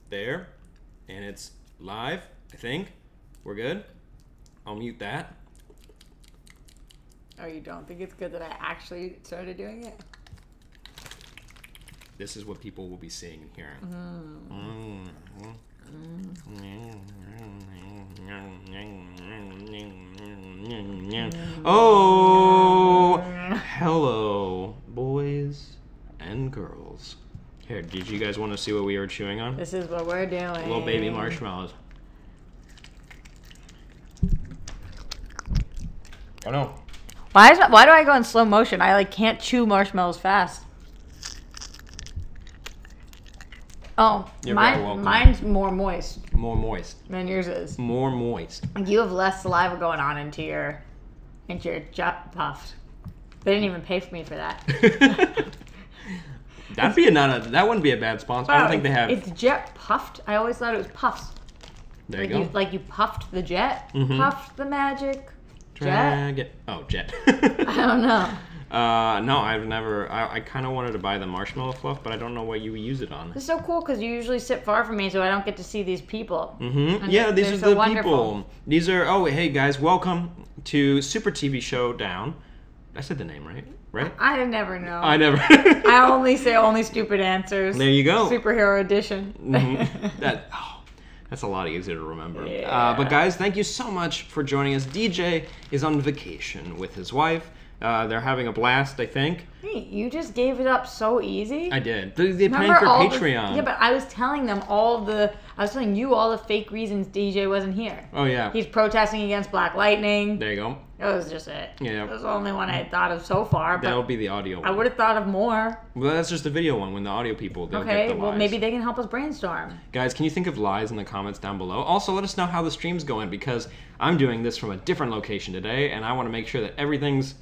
there, and it's live, I think. We're good. I'll mute that. Oh, you don't think it's good that I actually started doing it? This is what people will be seeing and hearing. Oh, hello, boys and girls. Here, did you guys want to see what we were chewing on? This is what we're doing. Little baby marshmallows. Oh no. Why do I go in slow motion? I like can't chew marshmallows fast. Oh, You're very welcome. Mine's more moist More moist. than yours is. More moist. You have less saliva going on into your jet puffed. They didn't even pay for me for that. That wouldn't be a bad sponsor. I don't think they have. It's jet puffed. I always thought it was puffs. There you go. Like you puffed the jet, puffed the magic. Drag it. Oh, jet. I don't know. No, I've never. I kind of wanted to buy the marshmallow fluff, but I don't know what you use it on. It's so cool because you usually sit far from me, so I don't get to see these people. Yeah, these are the people. These are. Oh, hey guys, welcome to SuperTV Showdown. I said the name right? Right? I never know. I never. I only say only stupid answers. There you go. Superhero edition. That's a lot easier to remember. Yeah. But guys, thank you so much for joining us. DJ is on vacation with his wife. They're having a blast, I think. Hey, you just gave it up so easy. I did. They're paying for Patreon. Yeah, but I was telling them I was telling you all the fake reasons DJ wasn't here. Oh, yeah. He's protesting against Black Lightning. There you go. That was just it. Yeah. That was the only one I had thought of so far. But That'll be the audio one. I would have thought of more. Well, that's just the video one. When the audio people, they'll get the lies. Well, maybe they can help us brainstorm. Guys, can you think of lies in the comments down below? Also, let us know how the stream's going, because I'm doing this from a different location today, and I want to make sure that everything's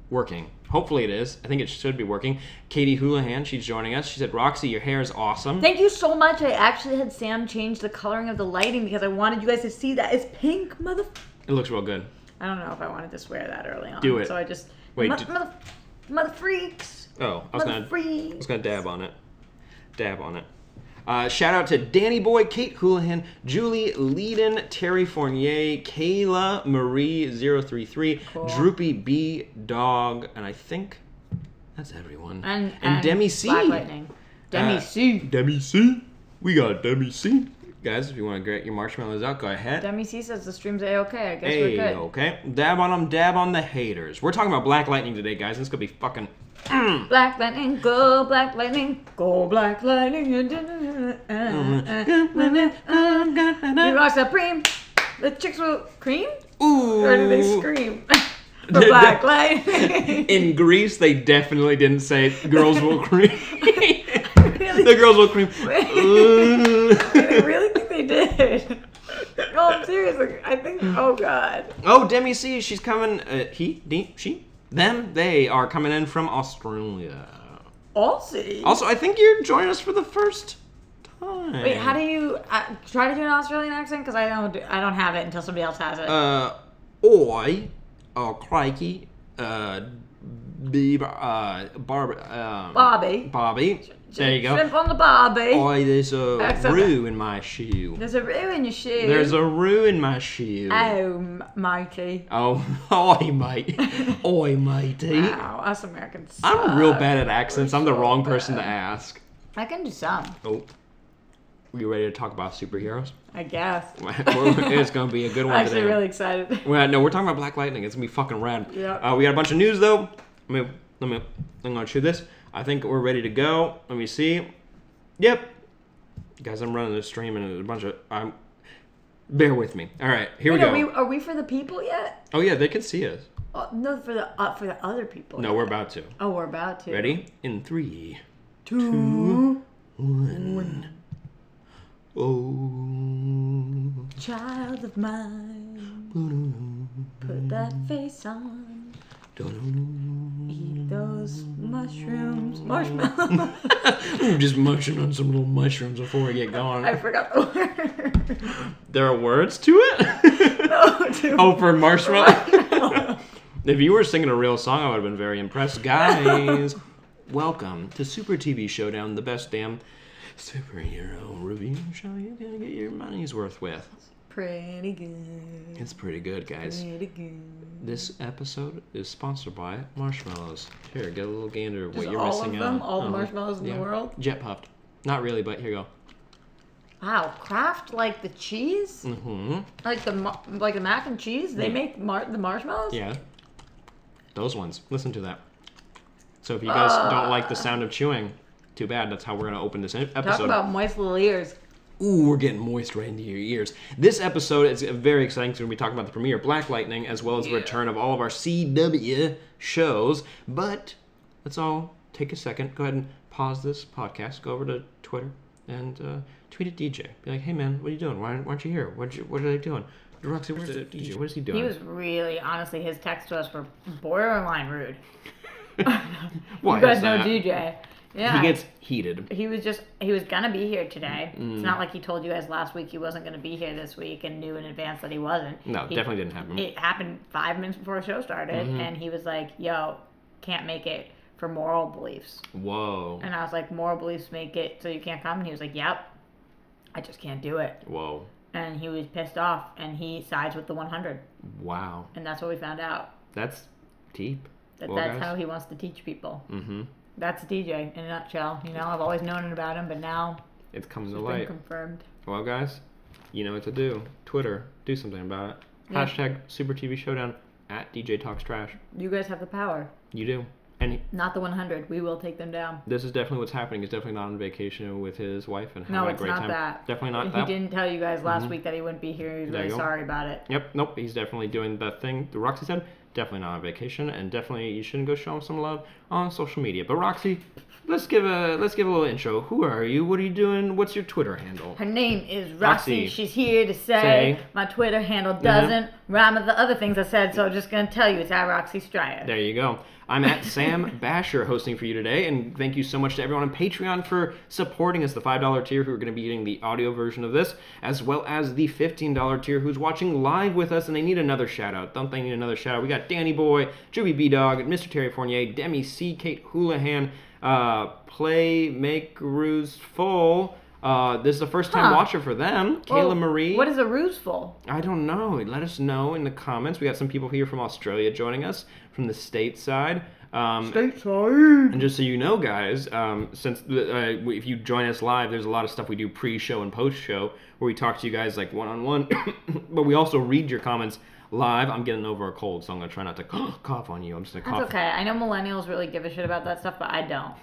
working. Hopefully it is. I think it should be working. Katie Houlihan, she's joining us. She said, Roxy, your hair is awesome. Thank you so much. I actually had Sam change the coloring of the lighting because I wanted you guys to see that. It's pink, mother... It looks real good. I don't know if I wanted to swear that early on. Do it. So I just... Wait, Mother freaks. Oh, I was freaks. gonna dab on it. Dab on it. Shout out to Danny Boy, Kate Houlihan, Julie Leeden, Terry Fournier, Kayla Marie 033, Cool. Droopy B Dog, and I think that's everyone. And Demi C. Black Lightning. Demi C. Demi C. We got Demi C. Guys, if you want to get your marshmallows out, go ahead. Demi C says the stream's A-okay. I guess we're good. Okay. Dab on them, dab on the haters. We're talking about Black Lightning today, guys. This is gonna be fucking. Black Lightning, go Black Lightning, go Black Lightning. You are supreme. The chicks will cream? Ooh. Or do they scream? For Black Lightning. In Greece, they definitely didn't say girls will cream. Really? The girls will cream. I really think they did. No, I'm serious. I think. Oh God. Oh, Demi C. She's coming. She, them, they are coming in from Australia. Aussie. Also, I think you're joining us for the first time. Wait, how do you try to do an Australian accent? Because I don't have it until somebody else has it. Oi, crikey, Bobby. There you go. Shrimp on the Barbie. Oi, there's a roux in my shoe. There's a roux in your shoe. There's a roux in my shoe. Oh, matey. Oh, oi, mate. Oi, matey. Wow, us Americans suck. I'm real bad at accents. I'm the wrong person to ask. I can do some. Oh. You ready to talk about superheroes? I guess. It's going to be a good one I'm today. actually really excited. Well, no, we're talking about Black Lightning. It's going to be fucking rad. Yeah. We got a bunch of news, though. I'm going to chew this. I think we're ready to go. Let me see. Yep. Guys, I'm running this stream and there's a bunch of... bear with me. All right, here we go. Are we for the people yet? Oh, yeah, they can see us. No, for the other people. No, we're about to. Oh, we're about to. Ready? In 3, 2, 1. Oh. Child of mine, put that face on. Eat those mushrooms. Marshmallows. Just munching on some little mushrooms before we get going. I forgot the word. There are words to it? No, oh, for marshmallow? If you were singing a real song, I would have been very impressed. Guys, welcome to SuperTV Showdown, the best damn superhero review show you're gonna get your money's worth with. Pretty good. It's pretty good, guys. Pretty good. This episode is sponsored by marshmallows. Here, get a little gander of what Just you're all missing of them? out. All the marshmallows in the world? Jet puffed. Not really, but here you go. Wow, Kraft like the cheese? Mm-hmm. Like the mac and cheese? They make the marshmallows? Yeah. Those ones. Listen to that. So if you guys don't like the sound of chewing, too bad. That's how we're going to open this episode. Talk about moist little ears. Ooh, we're getting moist right into your ears. This episode is very exciting because we're going to be talking about the premiere of Black Lightning as well as the return of all of our CW shows. But let's all take a second. Go ahead and pause this podcast. Go over to Twitter and tweet at DJ. Be like, hey man, what are you doing? Why aren't you here? What are they doing? Roxy, where's the DJ? What is he doing? He was really, honestly, his text to us were borderline rude. Why you guys is know that? DJ. Yeah. He gets heated. He was gonna be here today. It's not like he told you guys last week he wasn't gonna be here this week and knew in advance that he wasn't. No, definitely didn't happen. It happened 5 minutes before the show started, and he was like, yo, can't make it for moral beliefs. Whoa. And I was like, moral beliefs make it so you can't come? And he was like, yep, I just can't do it. Whoa. And he was pissed off, and he sides with the 100. Wow. And that's what we found out. That's deep. That's guys. how he wants to teach people. Mm-hmm. That's DJ in a nutshell. You know, I've always known it about him, but now It's coming to it's light. been confirmed. Well, guys, you know what to do. Twitter, do something about it. Yeah. Hashtag SuperTV Showdown at DJ Talks Trash. You guys have the power. You do. And Not the 100. We will take them down. this is definitely what's happening. He's definitely not on vacation with his wife and having No, a it's great not time. that. Definitely not He that. didn't tell you guys last week that he wouldn't be here. He's There really you go. sorry about it. Yep, nope. He's definitely doing the thing the Roxy said. Definitely not on vacation, and definitely you shouldn't go show him some love on social media. But Roxy, let's give a little intro. Who are you? What are you doing? What's your Twitter handle? Her name is Roxy. Roxy. She's here to say Say. my Twitter handle doesn't rhyme with the other things I said, so I'm just going to tell you it's at ROXY STRIAR. There you go. I'm at Sam Bashor hosting for you today, and thank you so much to everyone on Patreon for supporting us, the $5 tier who are going to be getting the audio version of this, as well as the $15 tier who's watching live with us, and they need another shout-out. Don't they need another shout-out? We got Danny Boy, Juby B-Dog, Mr. Terry Fournier, Demi C, Kate Houlihan, Play Make Ruse Full. This is the first time watcher for them. Kayla Marie. What is a ruse full? I don't know. Let us know in the comments. We got some people here from Australia joining us from the stateside. Stateside. And just so you know, guys, since if you join us live, there's a lot of stuff we do pre-show and post-show where we talk to you guys like one-on-one, but we also read your comments live. I'm getting over a cold, so I'm going to try not to cough on you. I'm just going to cough. That's okay. I know millennials really give a shit about that stuff, but I don't.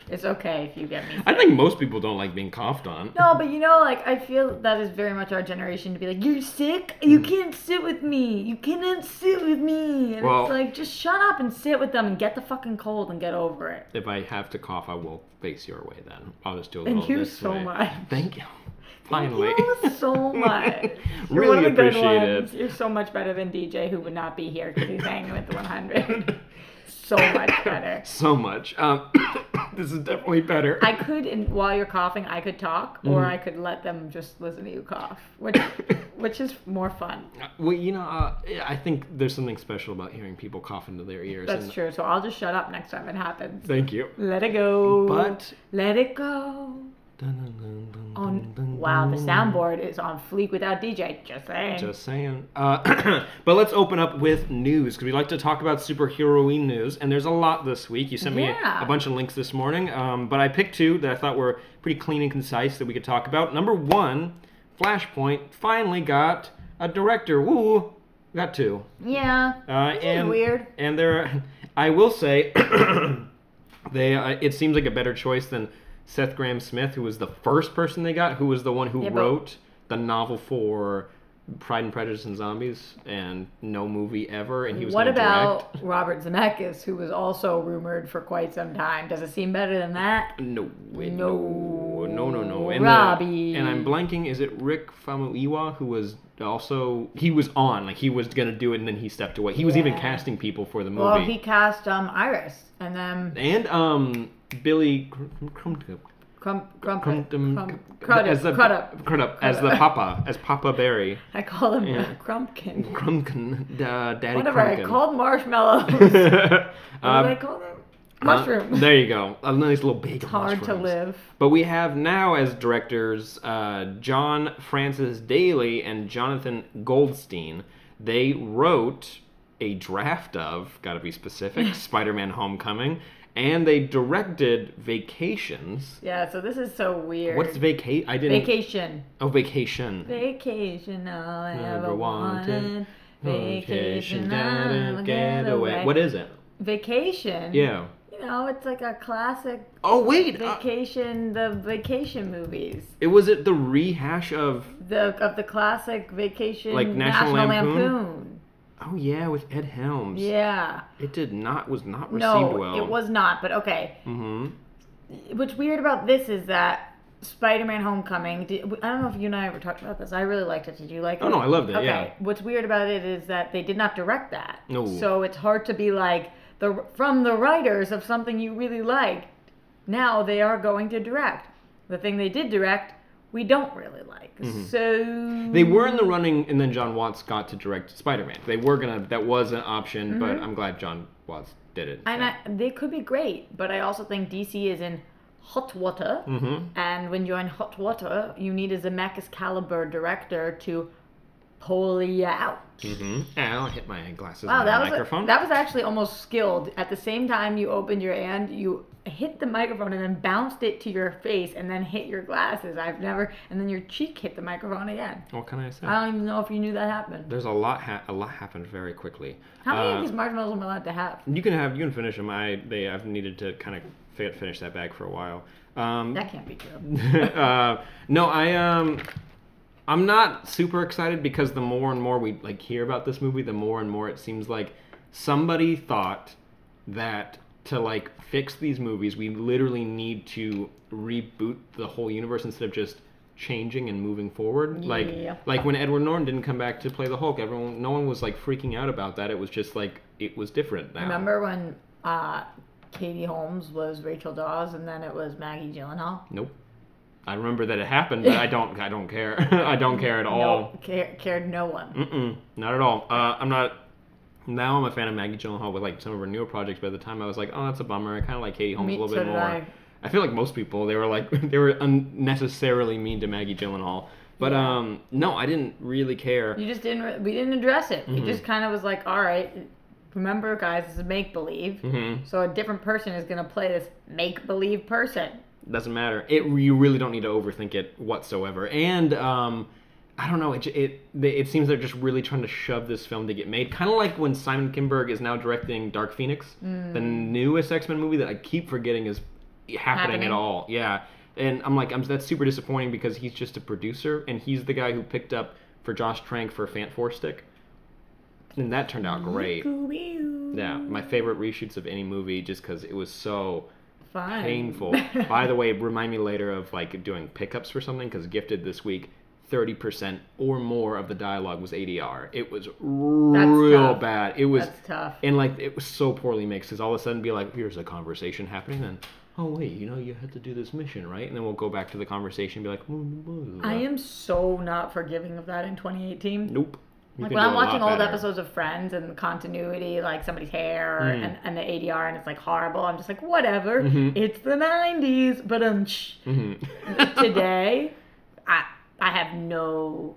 It's okay if you get me sick. I think most people don't like being coughed on. No, but you know, like, I feel that is very much our generation to be like, you're sick? You can't sit with me. You cannot sit with me. And Well- it's like, just shut up and sit with them and get the fucking cold and get over it. If I have to cough, I will face your way then. I'll just do a little Thank you this so way. much. Thank you. Finally. Thank you so much. You're Really one of the good appreciate ones. it. You're so much better than DJ, who would not be here because he's hanging with the 100. So much better. So much. This is definitely better. I could, while you're coughing, I could talk, or I could let them just listen to you cough, which is more fun. Well, you know, I think there's something special about hearing people cough into their ears. That's true. So I'll just shut up next time it happens. Thank you. Let it go. But Let it go. Wow, the soundboard is on fleek without DJ. Just saying. Just saying. But let's open up with news, because we like to talk about superhero-y news, and there's a lot this week. You sent me a bunch of links this morning, but I picked two that I thought were pretty clean and concise that we could talk about. Number one, Flashpoint finally got a director. Woo! Got two. Yeah. And weird. And there, I will say, it seems like a better choice than Seth Grahame-Smith, who was the first person they got, who was the one who wrote the novel for Pride and Prejudice and Zombies, and no movie ever, and he was going to direct. What about Robert Zemeckis, who was also rumored for quite some time? Does it seem better than that? No. No. And Robbie. And I'm blanking. Is it Rick Famuyiwa, who was also, he was on, like he was going to do it, and then he stepped away. He was even casting people for the movie. Well, he cast Iris, and then... And Billy Crudup as the Papa, as Papa Berry. I call him Crumpkin. Daddy Whatever, Crumpkin. I called marshmallows. What did I call them? Mushroom. There you go. A nice little bag of Hard mushrooms. to live. But we have now as directors John Francis Daly and Jonathan Goldstein. They wrote a draft of, gotta be specific, Spider-Man Homecoming, and they directed Vacations. Yeah, so this is so weird. What's Vacation? Oh, Vacation. Vacation, all I Never ever wanted. Vacation, I'll get away. What is it? Vacation? Yeah. You know, it's like a classic. Oh, wait! Vacation, the vacation movies. Was it the rehash of the classic Vacation, like National Lampoon? Lampoon? Oh yeah, with Ed Helms. Yeah. It was not received well. No, it was not, but okay. Mm-hmm. What's weird about this is that Spider-Man Homecoming, I don't know if you and I ever talked about this. I really liked it. Did you like it? Oh no, I loved it, okay. yeah. What's weird about it is that they did not direct that. No. So it's hard to be like, from the writers of something you really liked, now they are going to direct. The thing they did direct, we don't really like. Mm-hmm. So they were in the running, and then John Watts got to direct Spider-Man. They were that was an option, but I'm glad John Watts did it. So. And they could be great, but I also think DC is in hot water, and when you're in hot water, you need a Zemeckis caliber director to pull you out. I'll hit my glasses Wow, on the microphone. that was actually almost skilled. At the same time you opened your hand, you hit the microphone and then bounced it to your face and then hit your glasses. And then your cheek hit the microphone again. What can I say? I don't even know if you knew that happened. There's a lot happened very quickly. How many of these marshmallows am I allowed to have? You can finish them. I've needed to kind of finish that bag for a while. That can't be true. No, I'm not super excited because the more and more we hear about this movie, the more and more it seems like somebody thought that to fix these movies, we literally need to reboot the whole universe instead of just changing and moving forward. Yeah. Like when Edward Norton didn't come back to play the Hulk, no one was freaking out about that. It was just it was different now. Remember when Katie Holmes was Rachel Dawes and then it was Maggie Gyllenhaal? Nope. I remember that it happened, but I don't care. I don't care at all. No, cared no one. Not at all. Now I'm a fan of Maggie Gyllenhaal with some of her newer projects, but at the time I was like, oh, that's a bummer. I kind of like Katie Holmes a little bit more. I feel like most people, they were unnecessarily mean to Maggie Gyllenhaal. But no, I didn't really care. We didn't address it. We just kind of was like, all right, remember guys, this is make-believe. So a different person is going to play this make-believe person. Doesn't matter. You really don't need to overthink it whatsoever. And I don't know. It seems they're just really trying to shove this film to get made. Kind of like when Simon Kinberg is now directing Dark Phoenix, the newest X-Men movie that I keep forgetting is happening at all. Yeah, and that's super disappointing because he's just a producer and he's the guy who picked up for Josh Trank for Fant Four Stick, and that turned out great. Yeah, my favorite reshoots of any movie just because it was so. Fine. Painful. By the way, remind me later of doing pickups for something because Gifted this week, 30% or more of the dialogue was ADR. It was real bad. It was That's tough. And it was so poorly mixed because all of a sudden be here's a conversation happening and oh wait, you had to do this mission, right? And then we'll go back to the conversation and be I am so not forgiving of that in 2018. Nope. When I'm watching old episodes of Friends and the continuity, somebody's hair and the ADR, and it's horrible, I'm just whatever. It's the 90s, but today, I have no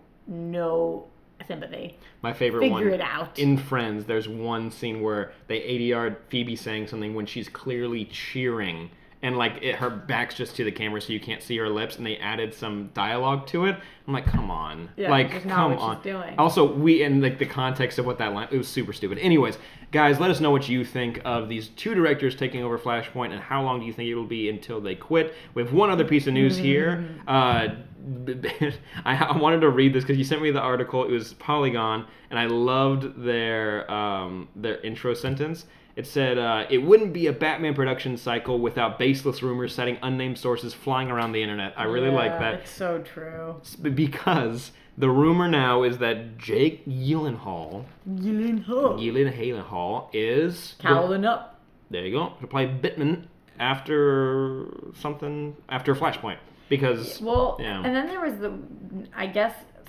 sympathy. My favorite one. Figure it out. In Friends, there's one scene where they ADR'd Phoebe saying something when she's clearly cheering. And her back's just to the camera so you can't see her lips, and they added some dialogue to it. I'm like, come on. Yeah, come on. She's doing. Also, the context of what that line, it was super stupid. Anyways, guys, let us know what you think of these two directors taking over Flashpoint, and how long do you think it will be until they quit? We have one other piece of news here. I wanted to read this because you sent me the article. It was Polygon, and I loved their intro sentence. It said, it wouldn't be a Batman production cycle without baseless rumors citing unnamed sources flying around the internet. I really like that. It's so true. Because the rumor now is that Jake Gyllenhaal is... Cowling up. There you go. To play Bitman after Flashpoint. Because... Well, yeah. And then there was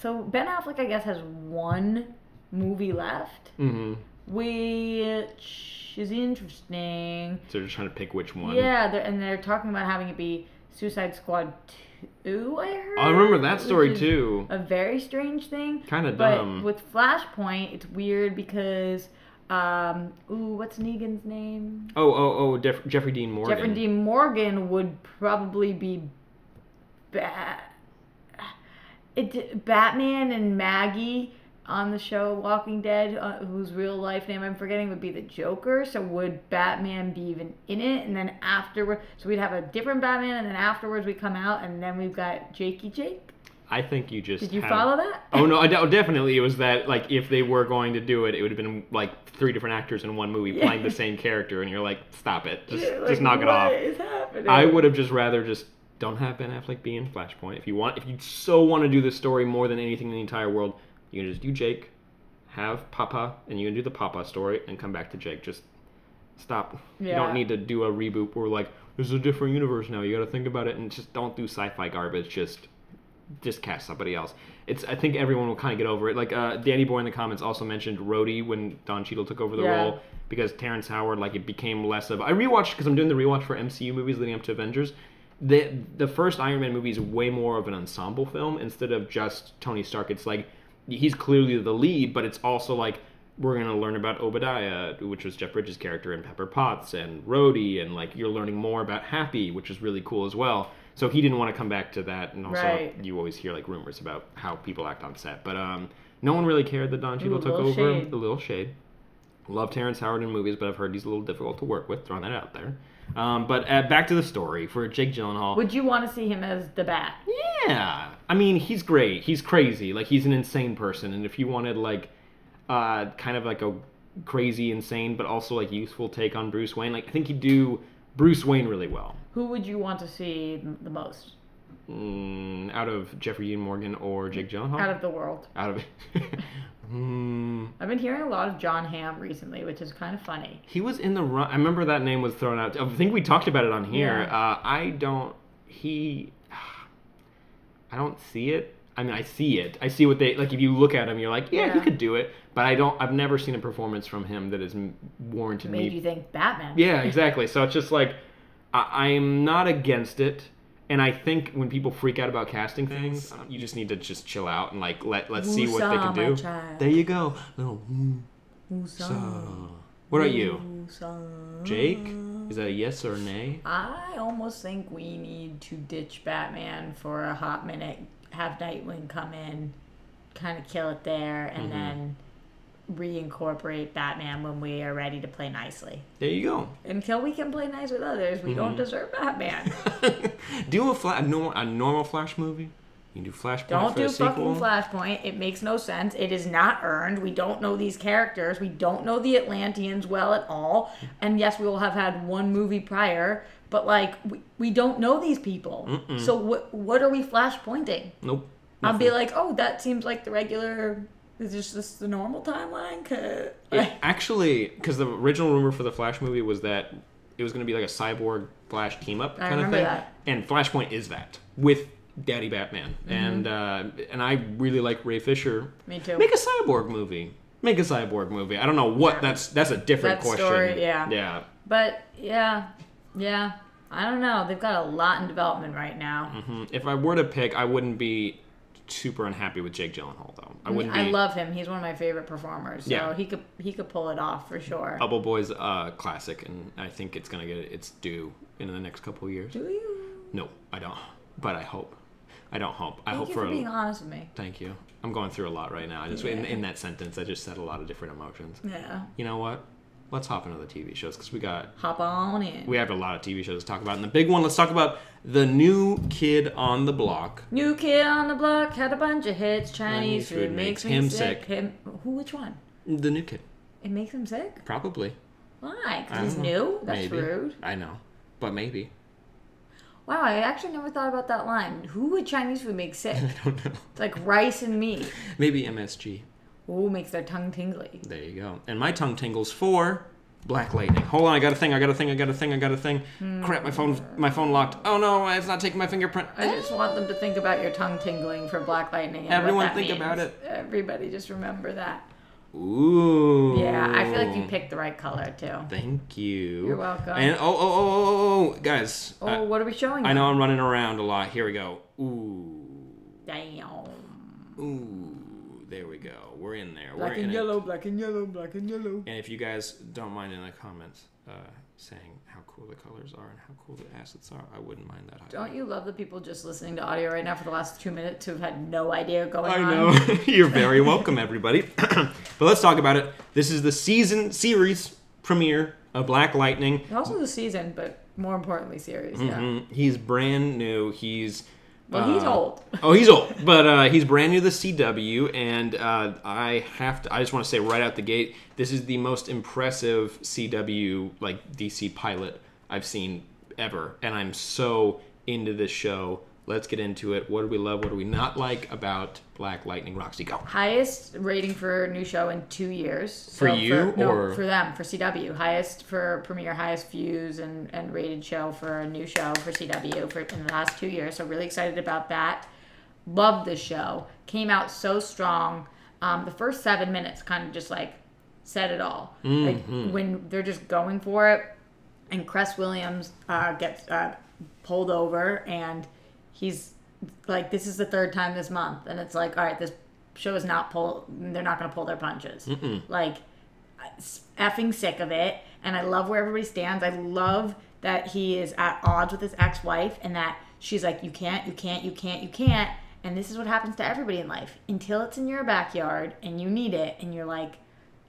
so Ben Affleck, has one movie left. which is interesting. So they're just trying to pick which one. Yeah, they're talking about having it be Suicide Squad 2, I heard. I remember that story too. A very strange thing. Kind of dumb. But with Flashpoint, it's weird because, what's Negan's name? Jeffrey Dean Morgan. Jeffrey Dean Morgan would probably be Batman and Maggie on the show Walking Dead, whose real life name I'm forgetting, would be the Joker. So would Batman be even in it? And then afterward, so we'd have a different Batman, and then afterwards we come out, and then we've got Jakey Jake. I think you just Did you follow that? Oh, no, definitely. It was that, like, if they were going to do it, it would have been, like, 3 different actors in one movie playing the same character, and you're like, stop it. Just knock it off. What is happening? I would have just rather don't have Ben Affleck be in Flashpoint. If you so want to do this story more than anything in the entire world, you can just do Jake, have Papa, and you can do the Papa story, and come back to Jake. Just stop. Yeah. You don't need to do a reboot where, like, this is a different universe now. You got to think about it, and just don't do sci-fi garbage. Just cast somebody else. I think everyone will kind of get over it. Like, Danny Boy in the comments also mentioned Rhodey when Don Cheadle took over the role, because Terrence Howard, like, it became less of... I rewatched, because I'm doing the rewatch for MCU movies leading up to Avengers. The first Iron Man movie is way more of an ensemble film instead of just Tony Stark. It's like, he's clearly the lead, but it's also like, we're going to learn about Obadiah, which was Jeff Bridges' character, and Pepper Potts, and Rhodey, and, like, you're learning more about Happy, which is really cool as well. So he didn't want to come back to that, and also you always hear, like, rumors about how people act on set. But no one really cared that Don Cheadle took over. Shade. A little shade. Love Terrence Howard in movies, but I've heard he's a little difficult to work with, throwing that out there. But back to the story for Jake Gyllenhaal. Would you want to see him as the Bat? Yeah. I mean, he's great. He's crazy. Like, he's an insane person. And if you wanted, like, kind of like a crazy, insane, but also, like, youthful take on Bruce Wayne, like, I think he'd do Bruce Wayne really well. Who would you want to see the most? Out of Jeffrey Dean Morgan or Jake Gyllenhaal? Out of the world. I've been hearing a lot of John Hamm recently, which is kind of funny. He was in the run. I remember that name was thrown out. I think we talked about it on here. Yeah. I don't see it. I mean, I see it. I see what they, like, if you look at him, you're like, yeah, he could do it. But I've never seen a performance from him that has warranted Made you think Batman. Yeah, exactly. So it's just like, I'm not against it. And I think when people freak out about casting things, you just need to just chill out and, like, let's see what they can do. There you go. Little What about you? Jake? Is that a yes or a nay? I almost think we need to ditch Batman for a hot minute, have Nightwing come in, kind of kill it there, and then reincorporate Batman when we are ready to play nicely. There you go. Until we can play nice with others, we don't deserve Batman. Do a normal Flash movie. You can do Flashpoint. Don't for do a sequel. fucking Flashpoint. It makes no sense. It is not earned. We don't know these characters. We don't know the Atlanteans well at all. And yes, we will have had one movie prior, but, like, we don't know these people. So what are we Flashpointing? Nope. I'll be like, oh, that seems like the regular... Is this the normal timeline? Actually, because the original rumor for the Flash movie was that it was going to be like a Cyborg Flash team-up kind of thing. That. And Flashpoint is that, with Daddy Batman. And I really like Ray Fisher. Me too. Make a Cyborg movie. I don't know what, that's a different question. Story, yeah. Yeah. But, yeah. I don't know. They've got a lot in development right now. If I were to pick, I wouldn't be super unhappy with Jake Gyllenhaal, though. I love him. He's one of my favorite performers. So yeah. he could pull it off for sure. Bubble Boy's classic, and I think it's gonna get its due in the next couple of years. Do you? No, I don't. But I hope. I don't hope. I hope Thank you for being honest with me. Thank you. I'm going through a lot right now. I just in that sentence, I just said a lot of different emotions. Yeah. You know what? Let's hop into the TV shows because hop on in. We have a lot of TV shows to talk about. And the big one, let's talk about the New Kid on the Block. New Kid on the Block had a bunch of hits. Chinese food makes him sick. Which one? The New Kid. It makes him sick? Probably. Why? Because he's new? That's maybe. Rude. I know. But maybe. Wow, I actually never thought about that line. Who would Chinese food make sick? I don't know. It's like rice and meat. Maybe MSG. Ooh, makes their tongue tingly. There you go. And my tongue tingles for Black Lightning. Hold on, I got a thing. Crap, my phone locked. Oh no, it's not taking my fingerprint. I just want them to think about your tongue tingling for Black Lightning. And everyone what that think means. about it. Everybody just remember that. Ooh. Yeah, I feel like you picked the right color too. Thank you. You're welcome. And oh, guys. What are we showing? I know I'm running around a lot. Here we go. Ooh. Damn. Ooh. There we go. We're in there. Black and yellow, black and yellow, black and yellow. And if you guys don't mind in the comments saying how cool the colors are and how cool the assets are, I wouldn't mind that either. Don't you love the people just listening to audio right now for the last 2 minutes who have had no idea going on? I know. You're very welcome, everybody. But let's talk about it. This is the series premiere of Black Lightning. Also the season, but more importantly, series. Yeah. He's brand new. He's he's old. He's old, but he's brand new to the CW, and I just want to say right out the gate, this is the most impressive CW like DC pilot I've seen ever, and I'm so into this show. Let's get into it. What do we love? What do we not like about Black Lightning? Roxy, go. Highest rating for a new show in 2 years. For you or for them, for CW. Highest for premiere, highest views and rated show for a new show for CW in the last 2 years. So really excited about that. Love this show. Came out so strong. The first 7 minutes kind of just like said it all. Like when they're just going for it, and Cress Williams gets pulled over, and he's like, this is the third time this month, and it's like, all right, this show is not they're not going to pull their punches. Like, effing sick of it, and I love where everybody stands. I love that he is at odds with his ex-wife, and that she's like, you can't, and this is what happens to everybody in life, until it's in your backyard, and you need it, and you're like,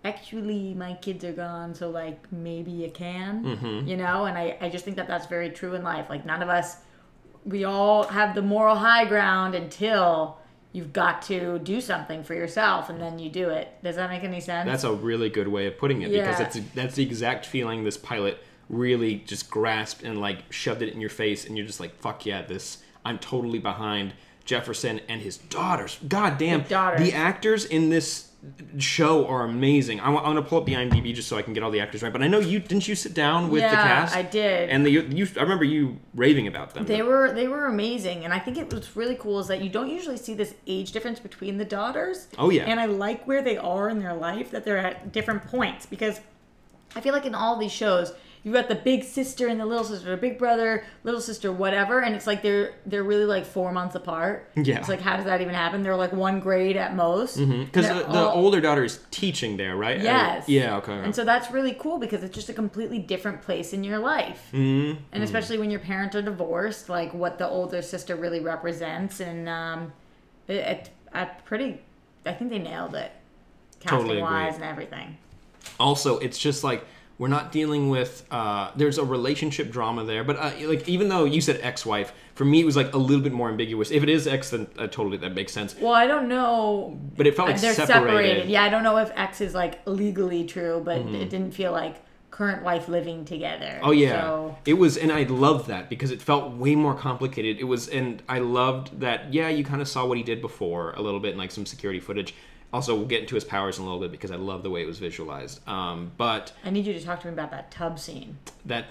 actually, my kids are gone, so, like, maybe you can, you know? And I just think that that's very true in life. Like, none of us, we all have the moral high ground until you've got to do something for yourself, and then you do it. Does that make any sense? That's a really good way of putting it, because that's the exact feeling this pilot really just grasped and, like, shoved it in your face, and you're just like, fuck yeah, I'm totally behind Jefferson and his daughters. God damn. The actors in this show are amazing. I'm going to pull up the IMDb just so I can get all the actors right. But I know didn't you sit down with the cast? Yeah, I did. And I remember you raving about them. They were amazing. And I think it was really cool is that you don't usually see this age difference between the daughters. Oh, yeah. And I like where they are in their life, that they're at different points. Because I feel like in all these shows, you've got the big sister and the little sister, the big brother, little sister, whatever, and it's like they're really like 4 months apart. Yeah. It's like, how does that even happen? They're like 1 grade at most. Because the older daughter is teaching there, right? Yes. Yeah, okay. And so that's really cool because it's just a completely different place in your life. And especially when your parents are divorced, like what the older sister really represents. And I think they nailed it. Casting-wise and everything. Also, it's just like, we're not dealing with, there's a relationship drama there, but like, even though you said ex-wife, for me it was like a little bit more ambiguous. If it is ex, then totally that makes sense. Well, I don't know. But it felt like they're separated. Yeah, I don't know if ex is like legally true, but it didn't feel like current wife living together. Oh yeah, so. It was, and I loved that because it felt way more complicated. It was, and I loved that. Yeah, you kind of saw what he did before a little bit, in like some security footage. Also, we'll get into his powers in a little bit because I love the way it was visualized. But I need you to talk to me about that tub scene. The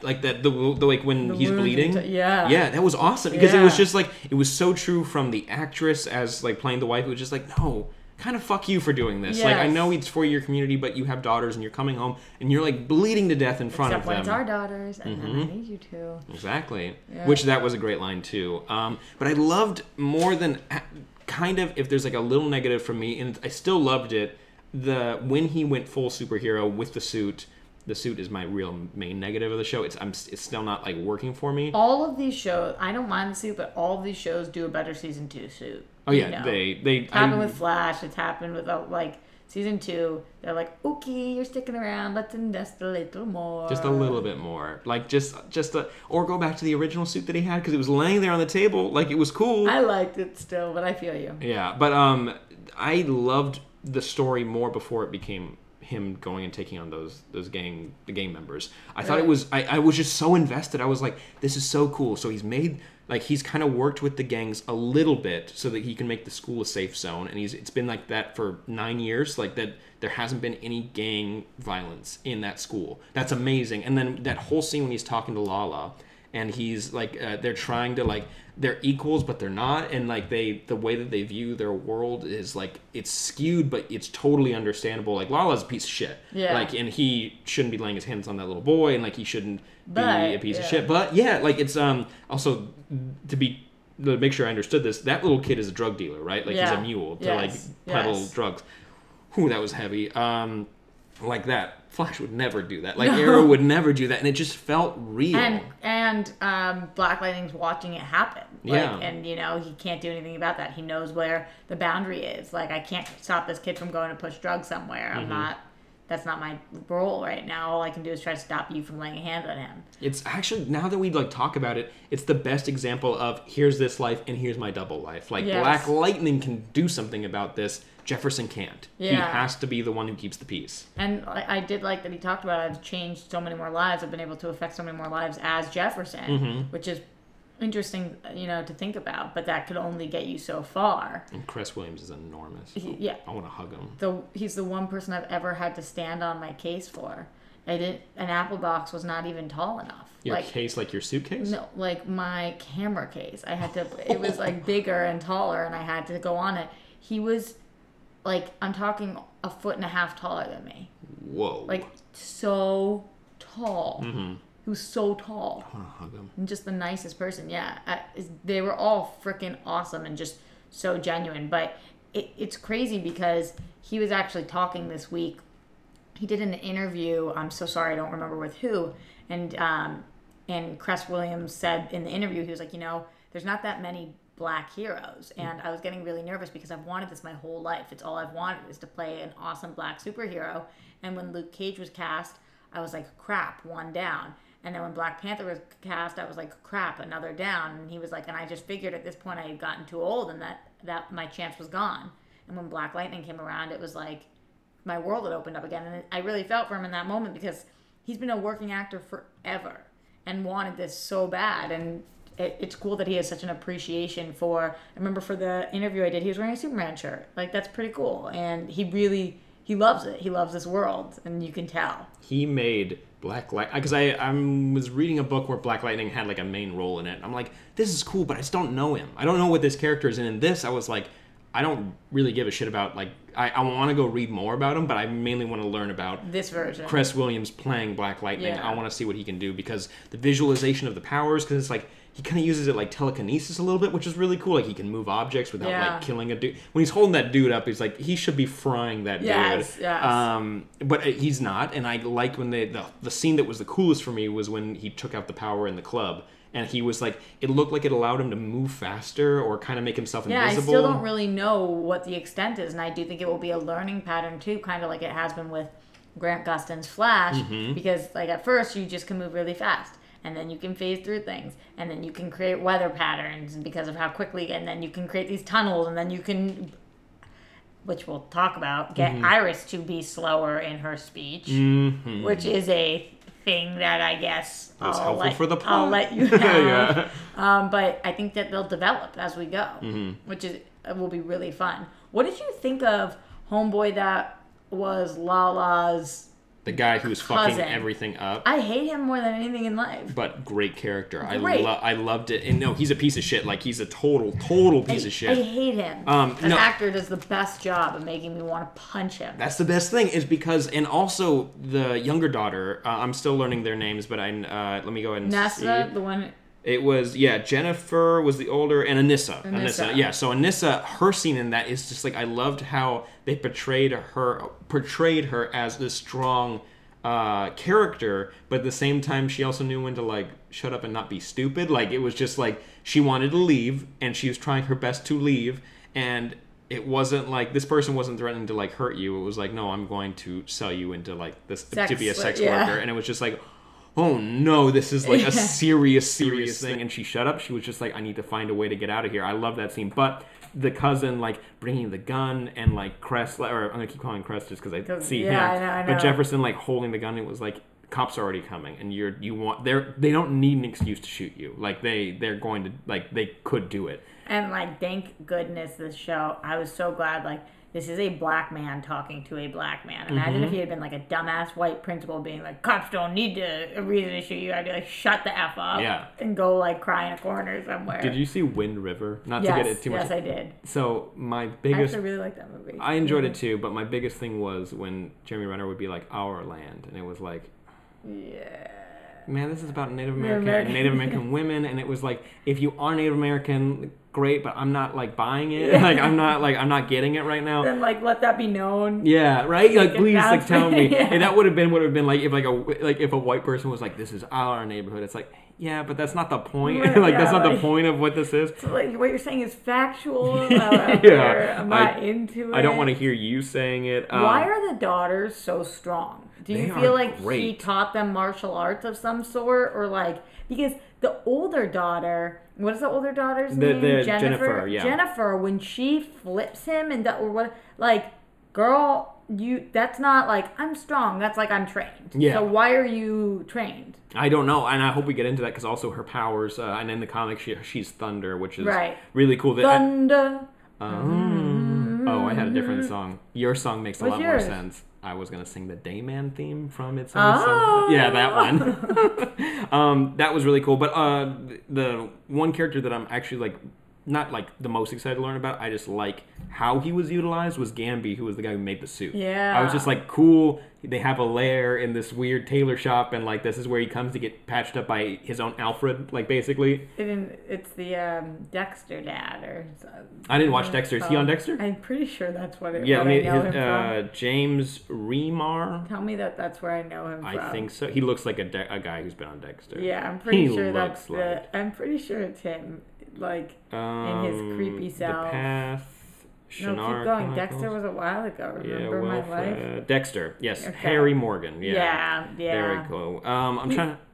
like when he's bleeding. Yeah, that was awesome because it was just like, it was so true from the actress as like playing the wife. It was just like, no, kind of fuck you for doing this. Yes. Like, I know it's for your community, but you have daughters and you're coming home and you're like bleeding to death in front of them. Except when it's our daughters, and then I need you to. Exactly. Yeah. Which that was a great line too. But I loved more than. Kind of, if there's like a little negative from me, and I still loved it, when he went full superhero with the suit is my real main negative of the show. It's still not like working for me. All of these shows, I don't mind the suit, but all of these shows do a better season 2 suit. Oh yeah, you know? It's happened with Flash. It's happened with like season 2. They're like, okay, you're sticking around. Let's invest a little more. Just a little bit more. Like or go back to the original suit that he had because it was laying there on the table. Like, it was cool. I liked it still, but I feel you. Yeah, but I loved the story more before it became him going and taking on the gang members. I thought it was. I was just so invested. I was like, this is so cool. So he's kind of worked with the gangs a little bit so that he can make the school a safe zone, and it's been like that for 9 years, like that there hasn't been any gang violence in that school. That's amazing. And then that whole scene when he's talking to Lala, and he's like they're trying to like they're equals but they're not, and like the way that they view their world is like it's skewed but it's totally understandable. Like Lala's a piece of shit, like, and he shouldn't be laying his hands on that little boy, and like he shouldn't be a piece of shit. But yeah, like it's also to make sure I understood this, that little kid is a drug dealer, right? Like he's a mule to like peddle drugs. Whew, that was heavy. Like that. Flash would never do that. Like Arrow would never do that, and it just felt real. And Black Lightning's watching it happen. Like, and you know he can't do anything about that. He knows where the boundary is. Like I can't stop this kid from going to push drugs somewhere. I'm not. That's not my role right now. All I can do is try to stop you from laying a hand on him. It's actually, now that we like talk about it, it's the best example of here's this life and here's my double life. Like Black Lightning can do something about this. Jefferson can't. He has to be the one who keeps the peace. And I did like that he talked about I've changed so many more lives. I've been able to affect so many more lives as Jefferson, which is interesting, you know, to think about. But that could only get you so far. And Cress Williams is enormous. I want to hug him. He's the one person I've ever had to stand on my case for. An Apple box was not even tall enough. Your case, like your suitcase? No, like my camera case. I had to. It was like bigger and taller, and I had to go on it. He was. Like, I'm talking 1.5 feet taller than me. Whoa. Like, so tall. He was so tall. I want to hug him. And just the nicest person, they were all freaking awesome and just so genuine. But it's crazy because he was actually talking this week. He did an interview. I'm so sorry, I don't remember with who. And Cress Williams said in the interview, he was like, you know, there's not that many Black heroes, and I was getting really nervous because I've wanted this my whole life. It's all I've wanted is to play an awesome Black superhero. And when Luke Cage was cast, I was like, crap, one down. And then when Black Panther was cast, I was like, crap, another down. And he was like, and I just figured at this point I had gotten too old and that my chance was gone. And when Black Lightning came around, it was like my world had opened up again. And I really felt for him in that moment because he's been a working actor forever and wanted this so bad. And it's cool that he has such an appreciation for. I remember for the interview I did, he was wearing a Superman shirt. Like, that's pretty cool, and he loves it. He loves this world, and you can tell. He made Black Lightning because I was reading a book where Black Lightning had like a main role in it. I'm like, this is cool, but I just don't know him. I don't know what this character is, and in this, I was like, I don't really give a shit about like. I want to go read more about him, but I mainly want to learn about this version. Cress Williams playing Black Lightning. I want to see what he can do because the visualization of the powers, because it's like. He kind of uses it like telekinesis a little bit, which is really cool. Like he can move objects without like killing a dude. When he's holding that dude up, he's like he should be frying that dude. Yes. But he's not. And I like when the scene that was the coolest for me was when he took out the power in the club, and he was like it looked like it allowed him to move faster or kind of make himself invisible. I still don't really know what the extent is, and I do think it will be a learning pattern too, kind of like it has been with Grant Gustin's Flash, because like at first you just can move really fast. And then you can phase through things. And then you can create weather patterns because of how quickly. And then you can create these tunnels. And then you can, which we'll talk about, get Iris to be slower in her speech. Which is a thing that I guess I'll let you have. But I think that they'll develop as we go. Which will be really fun. What did you think of Homeboy that was Lala's... The guy who's fucking everything up. I hate him more than anything in life. But great character. I loved it. And no, he's a piece of shit. Like, he's a total piece of shit. I hate him. An actor does the best job of making me want to punch him. That's the best thing is because... And also, the younger daughter, I'm still learning their names, but let me go ahead and Nessa, see. the one... It was, Jennifer was the older, and Anissa. Yeah, so Anissa, her scene in that is just like, I loved how they portrayed her as this strong character, but at the same time, she also knew when to, like, shut up and not be stupid. Like, it was just like, she wanted to leave, and she was trying her best to leave, and it wasn't like, this person wasn't threatening to, like, hurt you. It was like, no, I'm going to sell you into, like, this, to be a sex worker. And it was just like, oh no, this is like a serious thing. And she shut up. She was just like, I need to find a way to get out of here. I love that scene. But the cousin, like, bringing the gun and, like, Cress, or I'm going to keep calling Cress just because I see him. I know. But Jefferson, like, holding the gun, it was like, cops are already coming, and they don't need an excuse to shoot you. Like they're going to, like, they could do it. And like, thank goodness this show. I was so glad. Like, this is a black man talking to a black man. Imagine if he had been like a dumbass white principal being like, cops don't need a reason to shoot you. I'd be like, shut the F up. Yeah. And go like cry in a corner somewhere. Did you see Wind River? Not to get it too much. Yes, I did. So my I biggest... actually really liked that movie. I enjoyed it too, but my biggest thing was when Jeremy Renner would be like, our land. And it was like... Yeah. Man, this is about Native American women. And it was like, if you are Native American... great, but I'm not like buying it. Like I'm not getting it right now. Then like let that be known. Yeah, right. Like please, like tell me. Yeah. And that would have been like if a white person was like, this is our neighborhood. It's like, yeah, but that's not the point. Like that's not the point of what this is. So like what you're saying is factual. Yeah, I'm not into it. I don't want to hear you saying it. Why are the daughters so strong? Do you feel like he taught them martial arts of some sort, or like because the older daughter. What is the older daughter's name? Jennifer. Yeah. Jennifer, when she flips him or what, like, girl, that's not like I'm strong. That's like I'm trained. Yeah. So why are you trained? I don't know, and I hope we get into that because also her powers, and in the comics she's Thunder, which is really cool. Thunder. Oh, I had a different song. Your song makes a lot more sense. I was going to sing the Dayman theme from It's Always Sunny. Yeah, that one. That was really cool. But the one character that I'm actually, like, not, like, the most excited to learn about, I just like how he was utilized, was Gamby, who was the guy who made the suit. Yeah. I was just like, cool. They have a lair in this weird tailor shop, and, like, this is where he comes to get patched up by his own Alfred, like, basically. It's the Dexter dad, or... I didn't watch Dexter. Is he on Dexter? I'm pretty sure that's what it is. Yeah, him from. James Remar. Tell me that's where I know him from. I think so. He looks like a guy who's been on Dexter. Yeah, I'm pretty sure that's I'm pretty sure it's him, like, in his creepy self. The Path. No, keep going. Dexter was a while ago. Remember my life? Dexter, yes. Okay. Harry Morgan, yeah. Yeah. Very cool.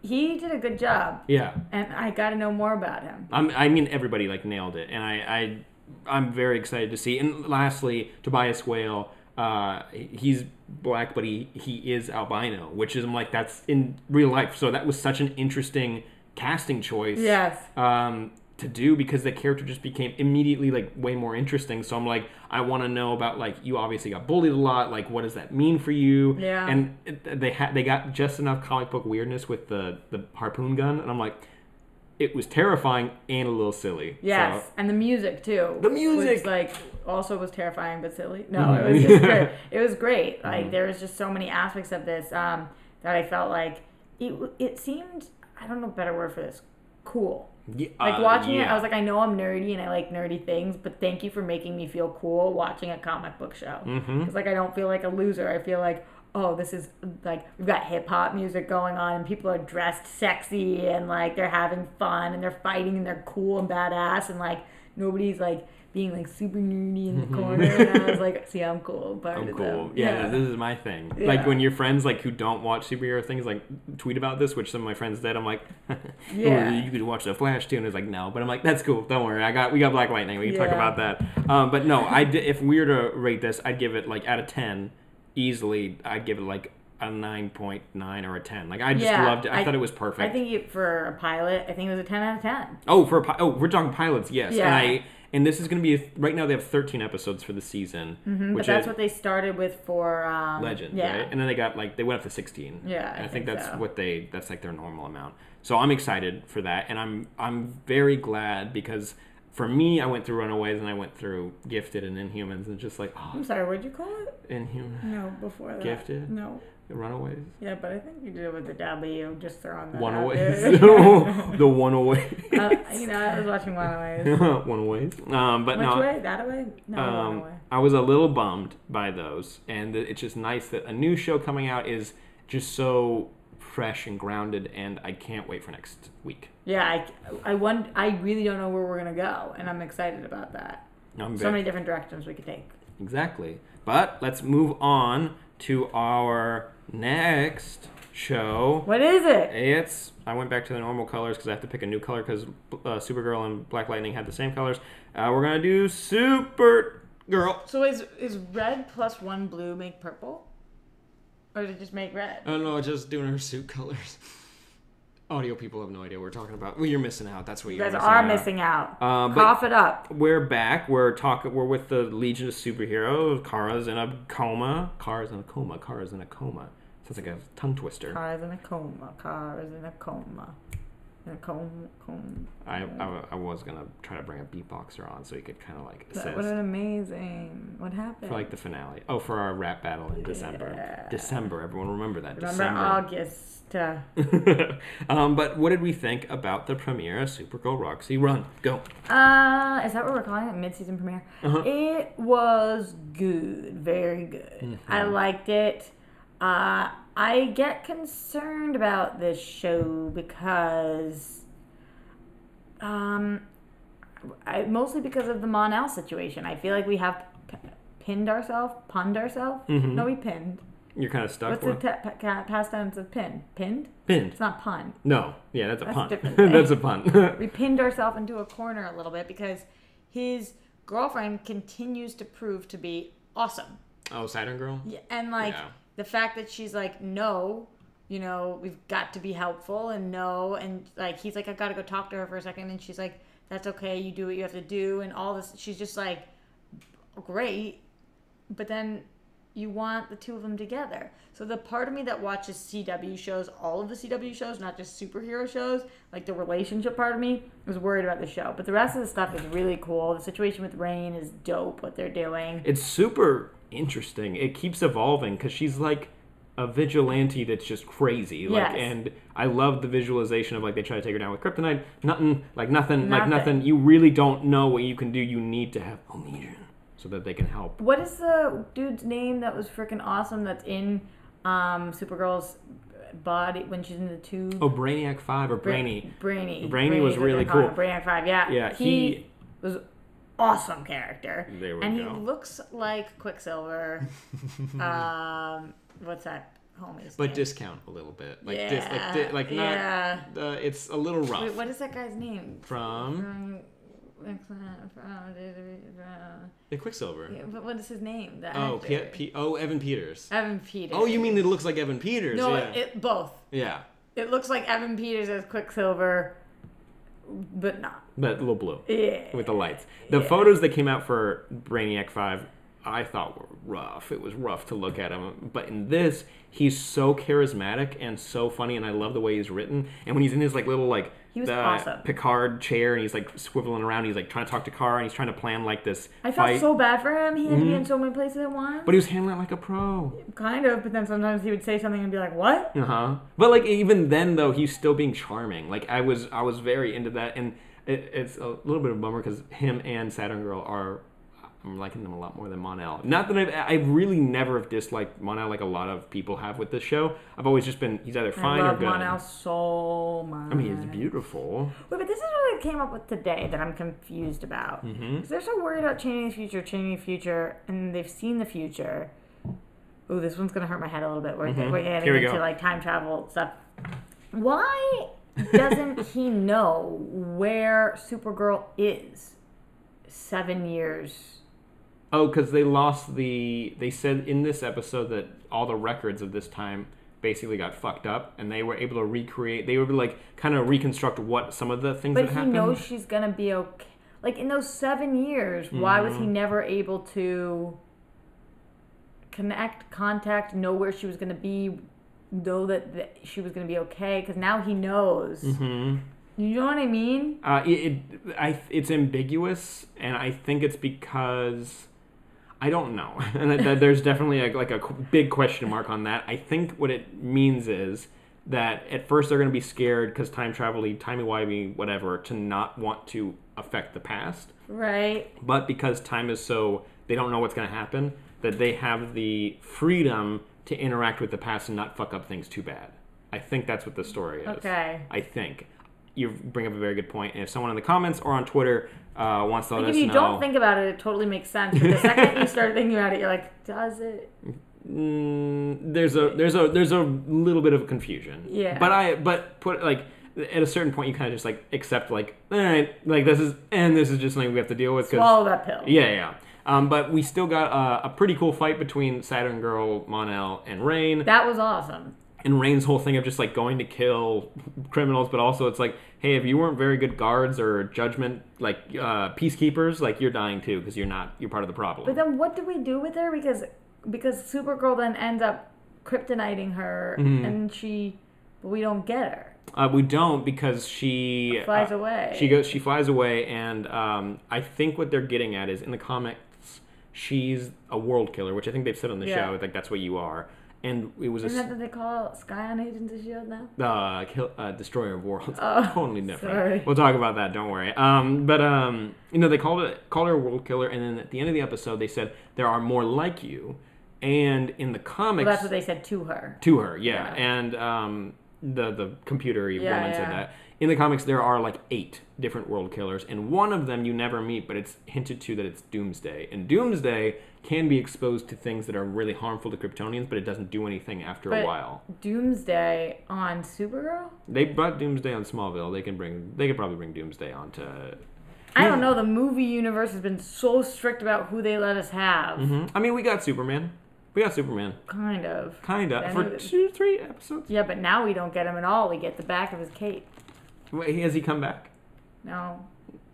He did a good job. Yeah. And I got to know more about him. I mean, everybody, like, nailed it. And I'm very excited to see. And lastly, Tobias Whale, he's black, but he is albino, which is, like, that's in real life. So that was such an interesting casting choice. Yes. To do, because the character just became immediately, like, way more interesting. So I'm like, I want to know about, like, you obviously got bullied a lot, like, what does that mean for you? Yeah. And they got just enough comic book weirdness with the harpoon gun, and I'm like, it was terrifying and a little silly. Yes, so, and the music too. The music, which, like, also was terrifying but silly. No, it was just great. It was great. Like, there was just so many aspects of this that I felt like it seemed, I don't know a better word for this, cool. Yeah, like, watching it, I was like, I know I'm nerdy and I like nerdy things, but thank you for making me feel cool watching a comic book show. Because, like, I don't feel like a loser. I feel like, oh, this is, like, we've got hip-hop music going on and people are dressed sexy and, like, they're having fun and they're fighting and they're cool and badass and, like, nobody's, like, being, like, super nerdy in the corner. And I was like, see, I'm cool. I'm cool. Yeah, this is my thing. Yeah. Like, when your friends, like, who don't watch superhero things, like, tweet about this, which some of my friends did, I'm like, you could watch The Flash, too. And it's like, no. But I'm like, that's cool. Don't worry. We got Black Lightning. We can talk about that. But no, if we were to rate this, I'd give it, like, out of 10, easily, I'd give it, like, a 9.9 or a 10. Like, I just loved it. I thought it was perfect. I think for a pilot, I think it was a 10 out of 10. Oh, we're talking pilots, yes. Yeah. And this is going to be, right now they have 13 episodes for the season. But that's what they started with for... Legends, right? And then they went up to 16. Yeah, and I think that's that's like their normal amount. So I'm excited for that. And I'm very glad because for me, I went through Runaways and I went through Gifted and Inhumans and just like... Oh, I'm sorry, what'd you call it? Inhumans. No, before that. Gifted? No. Runaways? Yeah, but I think you did it with the W, just throwing that One-Aways. The One-Away. I was watching One-Aways. One-Aways. But Which way? That way? No, One-Away. I was a little bummed by those, and it's just nice that a new show coming out is just so fresh and grounded, and I can't wait for next week. Yeah, I really don't know where we're going to go, and I'm excited about that. So many different directions we could take. Exactly. But let's move on to our next show. What is it? I went back to the normal colors because I have to pick a new color because Supergirl and Black Lightning had the same colors. We're going to do Supergirl. So is red plus one blue make purple? Or did it just make red? Oh no, just doing her suit colors. Audio people have no idea what we're talking about. Well, you're missing out. That's what you guys are missing out. Cough it up. We're back. We're with the Legion of Superheroes. Kara's in a coma. Kara's in a coma. Sounds like a tongue twister. Kara's in a coma. I was gonna try to bring a beatboxer on so he could kind of like assist. That would have been amazing. What happened? For like the finale. Oh, for our rap battle in December. December. Everyone remember that. Remember December. August. But what did we think about the premiere of Supergirl Roxy Run? Go. Is that what we're calling it? Mid-season premiere? Uh-huh. It was good. Very good. Mm-hmm. I liked it. I get concerned about this show because, mostly because of the Mon-El situation. I feel like we have punned ourselves. Mm-hmm. No, we pinned. You're kind of stuck. What's the past tense of pin? Pinned? Pinned. It's not pun. No. Yeah, that's a pun. That's a pun. We pinned ourselves into a corner a little bit because his girlfriend continues to prove to be awesome. Oh, Saturn Girl? Yeah, and like the fact that she's like, no, you know, we've got to be helpful and no, and like he's like, I gotta go talk to her for a second, and she's like, that's okay, you do what you have to do, and all this. She's just like, great, but then you want the two of them together. So the part of me that watches CW shows, all of the CW shows, not just superhero shows, like the relationship part of me, was worried about the show. But the rest of the stuff is really cool. The situation with Rain is dope, what they're doing. It's super interesting. It keeps evolving because she's like a vigilante that's just crazy. Like, and I love the visualization of like they try to take her down with kryptonite. Nothing. You really don't know what you can do. You need to have a legion so that they can help. What is the dude's name that was freaking awesome that's in Supergirl's body when she's in the tube? Oh, Brainiac 5 or Brainy. Brainy was really cool. Brainiac 5, yeah. Yeah, he was awesome character. There we and go. He looks like Quicksilver. What's that homie's but name? Discount a little bit. Like not. It's a little rough. Wait, what is that guy's name? From the Quicksilver. Yeah, but what is his name? Evan Peters. Evan Peters. Oh, you mean it looks like Evan Peters? No, yeah. Both. Yeah. It looks like Evan Peters as Quicksilver, but not. But a little blue. Yeah. With the lights. The photos that came out for Brainiac 5, I thought were rough. It was rough to look at him. But in this, he's so charismatic and so funny, and I love the way he's written. And when he's in his like little like he was awesome. Picard chair, and he's like swiveling around, he's like trying to talk to Kara, and he's trying to plan like this I felt fight. so bad for him. He had to be in so many places at once. But he was handling it like a pro. Kind of, but then sometimes he would say something and be like, what? But like even then though, he's still being charming. Like I was very into that, and it's a little bit of a bummer because him and Saturn Girl are. I'm liking them a lot more than Mon-El. Not that I really never have disliked Mon-El like a lot of people have with this show. I've always just been, he's either fine or good. I love Mon-El so much. I mean, he's beautiful. Wait, but this is what I came up with today that I'm confused about. Because they're so worried about changing the future, and they've seen the future. Ooh, this one's going to hurt my head a little bit. We're getting into like time travel stuff. Why doesn't he know where Supergirl is 7 years? Oh, because they said in this episode that all the records of this time basically got fucked up, and they were able to recreate, they were like kind of reconstruct what some of the things that happened. But he knows she's going to be okay. Like in those 7 years, why was he never able to contact, know where she was going to be, know that she was going to be okay? Because now he knows. You know what I mean? It's ambiguous, and I think it's because I don't know, and there's definitely a big question mark on that. I think what it means is that at first they're going to be scared because time travel-y, timey-wimey, whatever, to not want to affect the past. Right. But because time is so, they don't know what's going to happen, that they have the freedom to interact with the past and not fuck up things too bad. I think that's what the story is. Okay. I think. You bring up a very good point. And if someone in the comments or on Twitter wants to let us know. If you don't think about it, it totally makes sense. But the second you start thinking about it, you're like, does it? There's a little bit of confusion. Yeah. But put like at a certain point you kind of just like accept like, all right, like this is just something we have to deal with. Swallow that pill. Yeah. But we still got a pretty cool fight between Saturn Girl, Mon-El, and Rain. That was awesome. And Rain's whole thing of just like going to kill criminals, but also it's like, hey, if you weren't very good guards or judgment, like peacekeepers, like you're dying too because you're part of the problem. But then what do we do with her? Because Supergirl then ends up kryptoniting her, and but we don't get her. We don't because she flies away. She flies away, and I think what they're getting at is in the comics, she's a world killer, which I think they've said on the show. Like that's what you are. And it was Isn't that what they call Scion Agents of S.H.I.E.L.D. now? Destroyer of Worlds. Oh, totally different. Sorry. We'll talk about that. Don't worry. They called her a world killer, and then at the end of the episode, they said there are more like you. And in the comics, well, that's what they said to her. To her, yeah. And the computer-y woman said that. In the comics, there are like 8 different world killers, and one of them you never meet, but it's hinted to that it's Doomsday. And Doomsday can be exposed to things that are really harmful to Kryptonians, but it doesn't do anything after a while. Doomsday on Supergirl? They brought Doomsday on Smallville. They could probably bring Doomsday on to... I don't know. The movie universe has been so strict about who they let us have. I mean, we got Superman. Kind of. For 2-3 episodes. Yeah, but now we don't get him at all. We get the back of his cape. Wait, has he come back? No.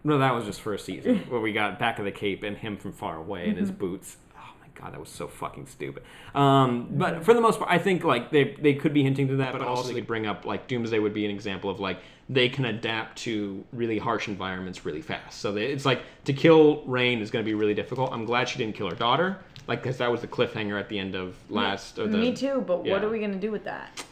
No, that was just for a season where we got back of the cape and him from far away in his boots. Oh my god, that was so fucking stupid. But for the most part, I think like they could be hinting to that, but also they could bring up like Doomsday would be an example of like they can adapt to really harsh environments really fast. So it's like to kill Rain is going to be really difficult. I'm glad she didn't kill her daughter, like because that was the cliffhanger at the end of last. Me too, but what are we going to do with that?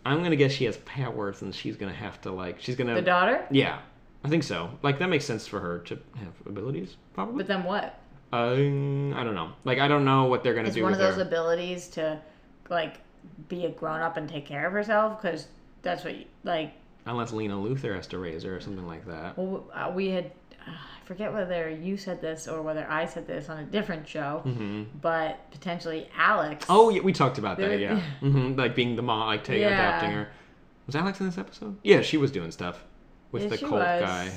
I'm going to guess she has powers and she's going to have to like The daughter? Yeah. I think so. Like, that makes sense for her to have abilities, probably. But then what? I don't know. Like, I don't know what they're going to do with her. It's one of those abilities to, like, be a grown-up and take care of herself? Because that's what, Unless Lena Luthor has to raise her or something like that. Well, we had... I forget whether you said this or whether I said this on a different show, but potentially Alex... Oh, yeah, we talked about that, yeah. Like, being the mom, like, adapting her. Was Alex in this episode? Yeah, she was doing stuff. With the cult guy.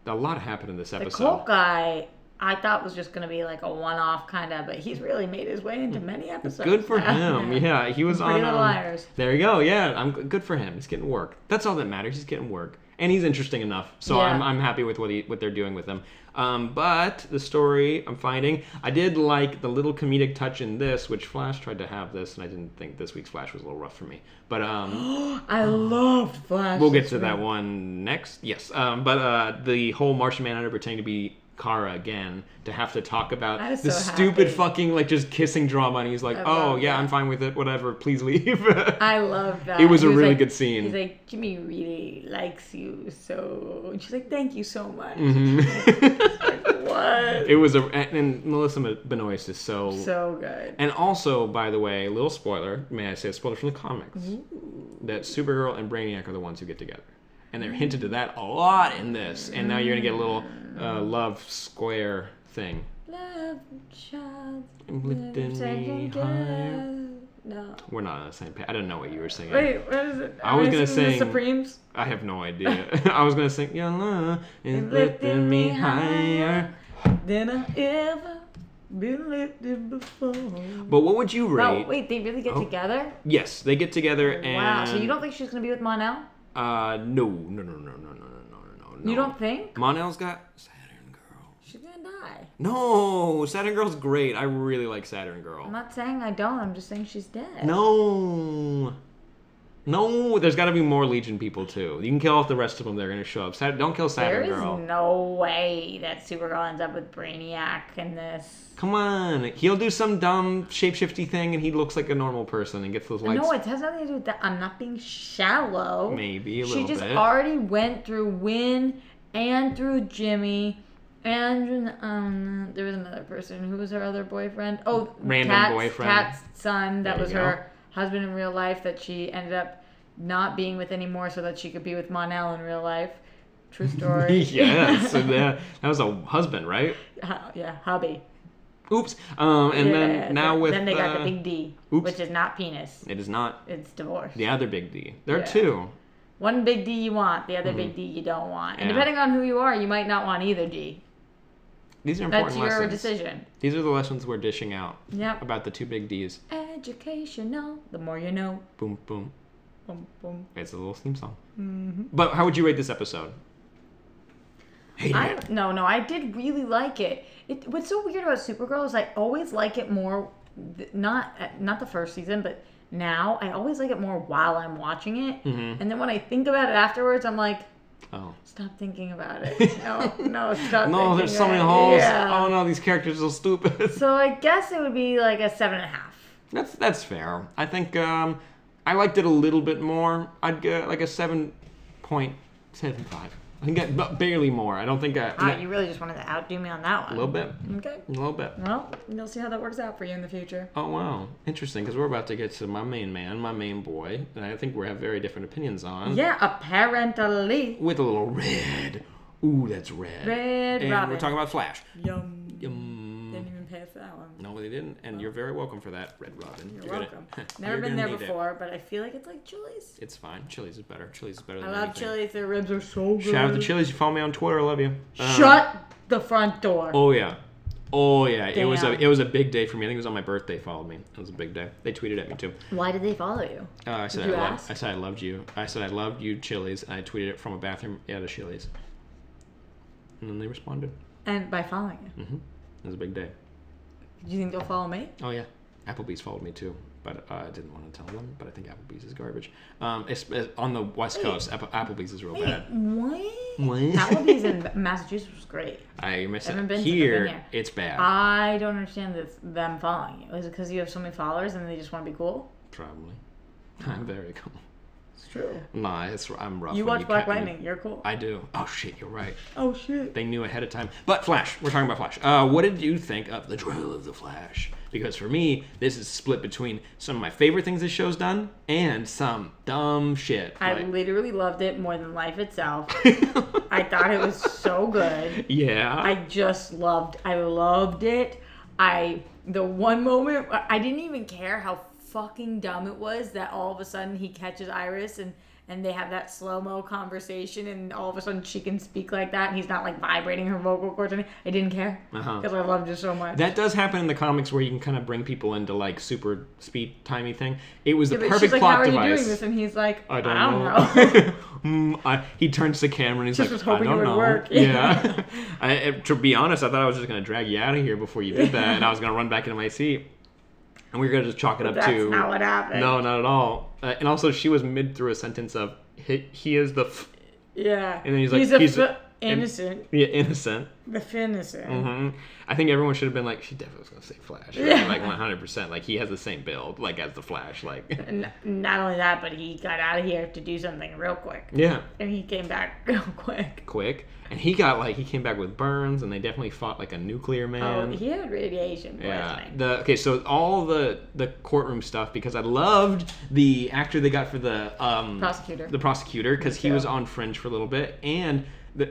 A lot happened in this episode. The cult guy, I thought was just going to be like a one-off kind of, but he's really made his way into many episodes. Good for him. Yeah, he was on... Pretty Little Liars. There you go. Yeah, good for him. He's getting work. That's all that matters. He's getting work. And he's interesting enough. So I'm happy with what they're doing with him. But the story I'm finding, I did like the little comedic touch in this, which Flash tried to have this, and I didn't think this week's Flash was a little rough for me. But I loved Flash. We'll get to that one next. Yes. But the whole Martian Manhunter pretending to be Kara again, to have to talk about the stupid fucking like just kissing drama, and he's like, "Oh yeah, I'm fine with it. Whatever. Please leave." I love that. It was a really good scene. He's like, "Jimmy really likes you so," and she's like, "Thank you so much." Like, what? It was and Melissa Benoist is so good. And also, by the way, little spoiler. May I say a spoiler from the comics? That Supergirl and Brainiac are the ones who get together. And they're hinted to that a lot in this. And now you're going to get a little love square thing. Love child. Lifting me higher. No. We're not on the same page. I don't know what you were singing. Wait, what is it? I was going to sing... The Supremes? I have no idea. I was going to sing... Your love is lifting me higher than I ever been lifted before. But what would you rate... Oh, wait, they really get together? Yes, they get together and... Wow, so you don't think she's going to be with Mon-El? No. You don't think? Mon-El's got Saturn Girl. She's gonna die. No, Saturn Girl's great. I really like Saturn Girl. I'm not saying I don't. I'm just saying she's dead. No, there's got to be more Legion people too. You can kill off the rest of them. They're gonna show up. Don't kill Saturn Girl. There is no way that Supergirl ends up with Brainiac in this. Come on, he'll do some dumb shapeshifty thing, and he looks like a normal person and gets those lights. No, it has nothing to do with that. I'm not being shallow. Maybe a little bit. She just already went through Win and through Jimmy. And there was another person. Who was her other boyfriend? Oh, random boyfriend. Kat's son. That was her husband in real life that she ended up not being with anymore so that she could be with Mon-El in real life. True story. Yes. So that was a husband, right? Yeah, hubby. Oops. Then they got the big D, which is not penis. It is not. It's divorce. The other big D. There are two. One big D you want, the other big D you don't want. And depending on who you are, you might not want either D. These are important That's your lessons. decision. These are the lessons we're dishing out. Yep. About the two big D's. Educational. The more you know. Boom, boom. Boom, boom. It's a little theme song. Mm-hmm. But how would you rate this episode? No, I did really like it. What's so weird about Supergirl is I always like it more, not the first season, but now I always like it more while I'm watching it. Mm-hmm. And then when I think about it afterwards, I'm like, oh, stop thinking about it. No, stop. No, there's so many holes. Yeah. Oh no, these characters are so stupid. So I guess it would be like a 7.5. That's fair. I think I liked it a little bit more. I'd get like a 7.75. I think barely more. I don't think you really just wanted to outdo me on that one. A little bit. Okay. A little bit. Well, you'll see how that works out for you in the future. Oh, wow. Interesting, because we're about to get to my main man, my main boy, that I think we have very different opinions on. Yeah, apparently. With a little red. Ooh, that's red. Red and Robin. we're talking about Flash. Yum. Yum. Didn't even pay for that one. No, they didn't. And you're very welcome for that, Red Robin. You're welcome. Never been there before, but I feel like it's like Chili's. It's fine. Chili's is better. Chili's is better than I love anything. Chili's. Their ribs are so good. Shout out to Chili's. You follow me on Twitter. I love you. Shut the front door. Oh, yeah. Oh, yeah. Damn. It was a big day for me. I think it was on my birthday they followed me. It was a big day. They tweeted at me, too. Why did they follow you? I said Did you I ask? said I loved you. I said I loved you, Chili's, and I tweeted it from a bathroom at a Chili's. And then they responded. And by following you? Mm-hmm. It was a big day. Do you think they'll follow me? Oh, yeah. Applebee's followed me, too. But I didn't want to tell them. But I think Applebee's is garbage. It's on the West Coast, Applebee's is real bad. What? What? Applebee's in Massachusetts was great. I missed haven't it. been Here, to it's bad. I don't understand them following you. Is it because you have so many followers and they just want to be cool? Probably. I'm very cool. It's true. Nah, I'm rough. You watch Black Lightning. You're cool. I do. Oh, shit, you're right. Oh, shit. They knew ahead of time. But Flash. We're talking about Flash. What did you think of the trial of the Flash? Because for me, this is split between some of my favorite things this show's done and some dumb shit. I literally loved it more than life itself. I thought it was so good. Yeah. I loved it. The one moment, I didn't even care how fucking dumb it was that all of a sudden he catches Iris and they have that slow-mo conversation and all of a sudden she can speak like that and he's not like vibrating her vocal cords. I didn't care because I loved it so much. That does happen in the comics where you can kind of bring people into like super speed timey thing. It was the perfect she's like, plot how are device. you doing this? And he's like, I don't know. He turns to the camera and he's just like, was hoping I don't it would know. work. Yeah. To be honest, I thought I was just going to drag you out of here before you did that and I was going to run back into my seat. And we were going to just chalk it up to... That's not what happened. No, not at all. And also, she was mid through a sentence of, he is the... Yeah. And then he's like, innocent. Yeah, innocent. The finnocent. Mm-hmm. I think everyone should have been like, she definitely was going to say Flash. Right? Yeah. Like 100%. Like, he has the same build, like, as the Flash. Like, not only that, but he got out of here to do something real quick. Yeah. And he came back real quick. And he came back with burns, and they definitely fought like a nuclear man. Oh, he had radiation poisoning. Yeah. So all the courtroom stuff, because I loved the actor they got for the prosecutor, because he was on Fringe for a little bit, and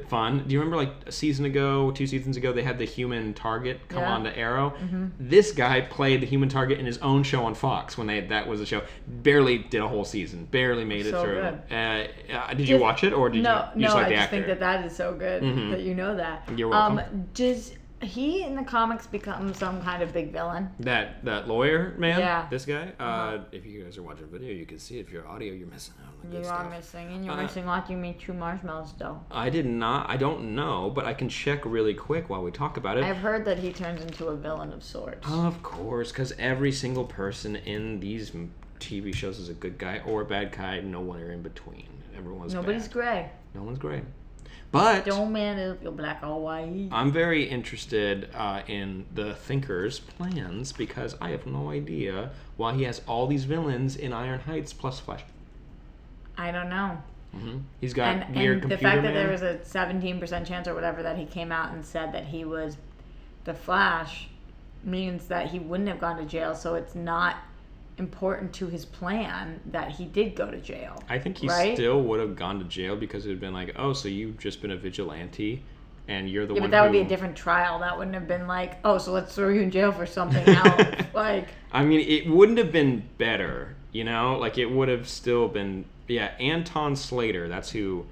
fun. Do you remember like a season ago, 2 seasons ago, they had the human target come on to Arrow? Mm-hmm. This guy played the human target in his own show on Fox when that was a show. Barely did a whole season. Barely made it through. Good. Did you watch it or did you just like the actor? I just think that is so good that you know that. You're welcome. Does he in the comics become some kind of big villain? That lawyer man? Yeah. This guy? If you guys are watching video, you can see it. If you're audio, you're missing out on the good stuff. You are missing, and you're missing watching me chew marshmallows though. I don't know, but I can check really quick while we talk about it. I've heard that he turns into a villain of sorts. Of course, because every single person in these TV shows is a good guy or a bad guy. No one are in between. Nobody's gray. No one's gray. But don't matter if you're black or white. I'm very interested in the Thinker's plans because I have no idea why he has all these villains in Iron Heights plus Flash. I don't know. Mm-hmm. He's got weird computer the fact that man. there was a 17% chance or whatever that he came out and said that he was the Flash means that he wouldn't have gone to jail, so it's not important to his plan that he did go to jail. I think he still would have gone to jail because it would have been like, oh, so you've just been a vigilante and you're the one but that would be a different trial. That wouldn't have been like, oh, so let's throw you in jail for something else. I mean, it wouldn't have been better, you know? Like, it would have still been... Yeah, Anton Slater, that's who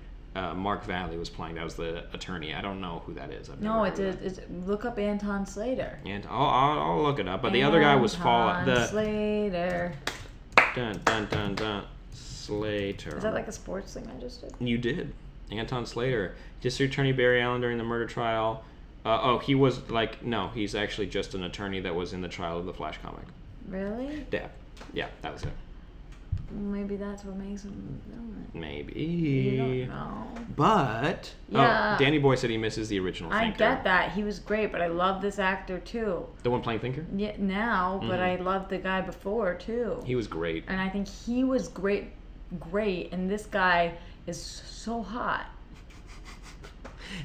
Mark Valley was playing. That was the attorney. I don't know who that is. No, it's look up Anton Slater. And I'll look it up. But the other guy was Slater. Dun dun dun dun. Slater. Is that like a sports thing I just did? You did. Anton Slater. District Attorney Barry Allen during the murder trial. He was no, he's actually just an attorney that was in the trial of the Flash comic. Really? Yeah, that was it. Maybe that's what makes him villain. Maybe. You don't know. But Danny Boy said he misses the original Thinker. I get that. He was great, but I love this actor too. The one playing Thinker? Yeah, now, but I loved the guy before too. He was great. And I think he was great, and this guy is so hot.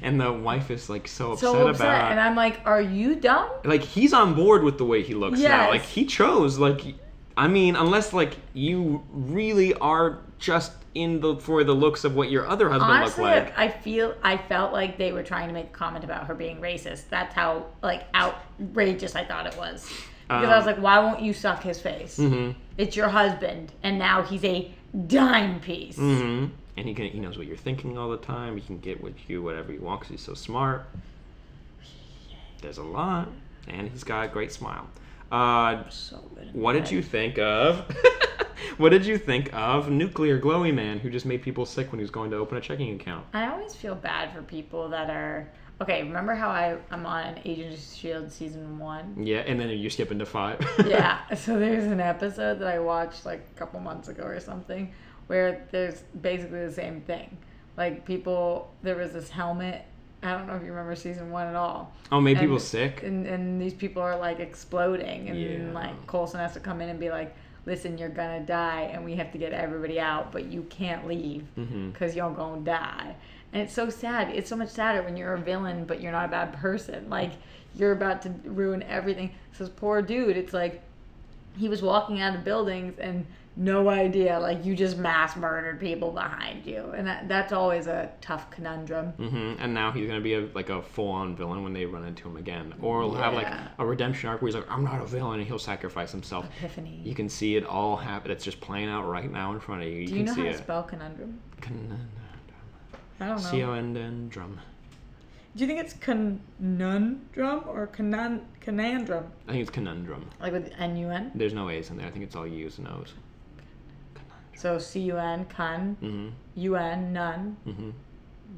And the wife is so upset about. And I'm like, are you dumb? He's on board with the way he looks now. Yes. He chose unless you really are just for the looks of what your other husband Honestly, looked like. I felt like they were trying to make a comment about her being racist. That's how outrageous I thought it was. Because I was like, why won't you suck his face? Mm-hmm. It's your husband, and now he's a dime piece. Mm-hmm. And he knows what you're thinking all the time. He can get with you whatever he wants. He's so smart. There's a lot, and he's got a great smile. So good. What did you think of? What did you think of Nuclear Glowy Man, who just made people sick when he was going to open a checking account? I always feel bad for people that are. Okay, remember how I'm on Agents of S.H.I.E.L.D. season 1? Yeah, and then you skip into 5. Yeah, so there's an episode that I watched a couple months ago or something where there's basically the same thing. There was this helmet. I don't know if you remember season 1 at all. Oh, made people sick? And these people are exploding. And Coulson has to come in and be like, listen, you're going to die and we have to get everybody out, but you can't leave because you're going to die. And it's so sad. It's so much sadder when you're a villain, but you're not a bad person. You're about to ruin everything. So this poor dude, it's he was walking out of buildings and no idea. You just mass murdered people behind you. And that's always a tough conundrum. Mm-hmm. And now he's going to be a full-on villain when they run into him again. Or he'll have a redemption arc where he's I'm not a villain, and he'll sacrifice himself. Epiphany. You can see it all happen. It's just playing out right now in front of you. Do you know how to spell conundrum? I don't know. C-O-N-N-drum. Do you think it's conundrum or conundrum? I think it's conundrum. With N-U-N? There's no A's in there. I think it's all U's and O's. Conundrum. So C-U-N, con, U-N, none,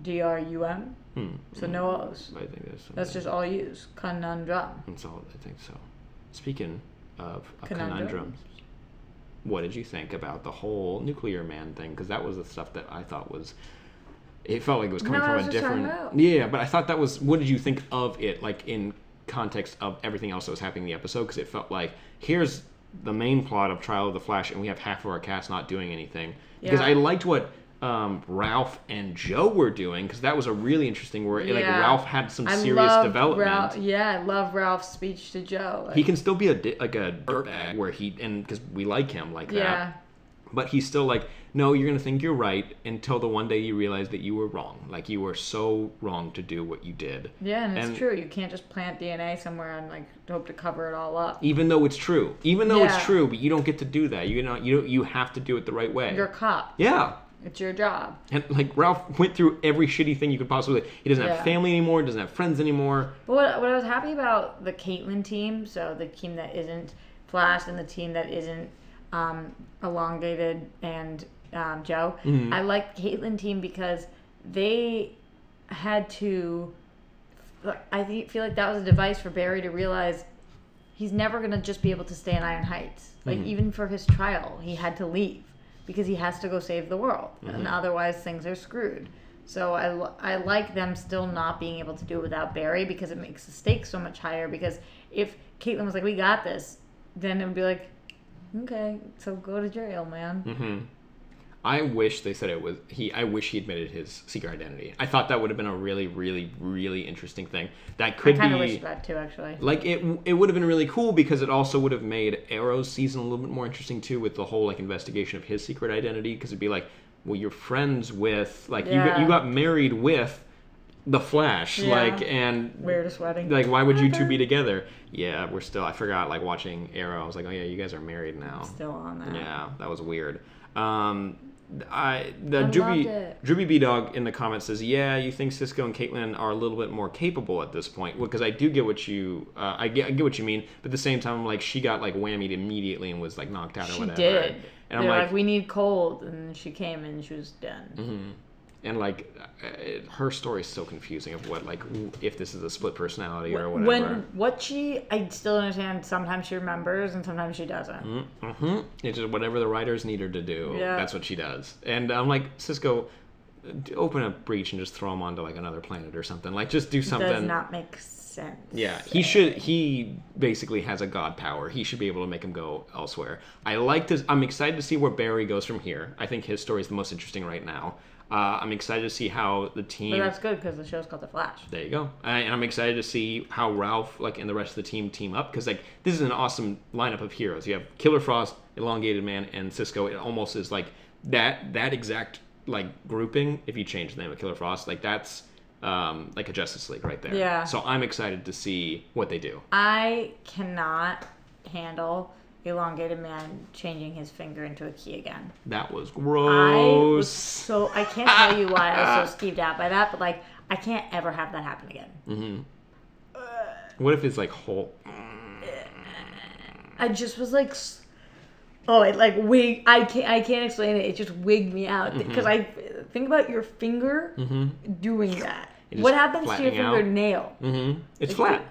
D-R-U-M. So no O's. I think that's just all U's. Conundrum. That's all. I think so. Speaking of conundrums, what did you think about the whole Nuclear Man thing? Because that was the stuff that I thought was... It felt like it was coming from a different... Yeah, but I thought that was... What did you think of it, in context of everything else that was happening in the episode? Because it felt like, here's the main plot of Trial of the Flash, and we have half of our cast not doing anything. Because I liked what Ralph and Joe were doing, because that was a really interesting where Ralph had some serious development. I love Ralph's speech to Joe. He can still be a dirtbag where because we like him that. But he's still no, you're going to think you're right until the one day you realize that you were wrong. You were so wrong to do what you did. Yeah, and it's true. You can't just plant DNA somewhere and hope to cover it all up. Even though it's true. It's true, but you don't get to do that. You have to do it the right way. You're a cop. Yeah. It's your job. And Ralph went through every shitty thing you could possibly. He doesn't have family anymore, doesn't have friends anymore. But what I was happy about the Caitlin team, so the team that isn't Flash and the team that isn't Elongated and Joe. I like Caitlin team because they had to. I feel like that was a device for Barry to realize he's never gonna just be able to stay in Iron Heights. Even for his trial, he had to leave because he has to go save the world, and otherwise things are screwed. So I like them still not being able to do it without Barry because it makes the stakes so much higher. Because if Caitlin was we got this, then it would be okay, so go to jail, man. I wish they said it was I wish he admitted his secret identity. I thought that would have been a really, really, really interesting thing. That could be. I kind of wish that too, actually. It would have been really cool because it also would have made Arrow's season a little bit more interesting too, with the whole investigation of his secret identity. Because it'd be well, you're friends with you got married with the Flash, and weirdest wedding. Why would you two be together? Yeah, we're still. I forgot. Watching Arrow, I was oh yeah, you guys are married now. Still on that. Yeah, that was weird. loved it. Droopy B Dog in the comments says, "Yeah, you think Cisco and Caitlin are a little bit more capable at this point?" Because I do get what you, I get what you mean, but at the same time, like she got like whammied immediately and was like knocked out or whatever. She did. And They're I'm like, we need cold, and she came and she was done. Mm-hmm. And like her story is so confusing of what like if this is a split personality or whatever. I still understand. Sometimes she remembers and sometimes she doesn't. Mm-hmm. It's just whatever the writers need her to do. Yeah. That's what she does. And I'm like, Cisco, open a breach and just throw him onto like another planet or something. Like just do something. Does not make sense. Yeah, he basically has a god power. He should be able to make him go elsewhere. I'm excited to see where Barry goes from here. I think his story is the most interesting right now. I'm excited to see how the team... But that's good because the show's called The Flash. There you go. And I'm excited to see how Ralph and the rest of the team up, because like this is an awesome lineup of heroes. You have Killer Frost, Elongated Man, and Cisco. It almost is like that exact like grouping. If you change the name of Killer Frost, like that's like a Justice League right there. Yeah. So I'm excited to see what they do. I cannot handle Elongated Man changing his finger into a key again. That was gross. I can't tell you why I was so skeeved out by that, but like I can't ever have that happen again. Mm-hmm. What if it's like whole? I just was like, oh, it like wig. I can't explain it. It just wigged me out because I think about your finger doing that. What happens to your fingernail? Mm-hmm. It's flat,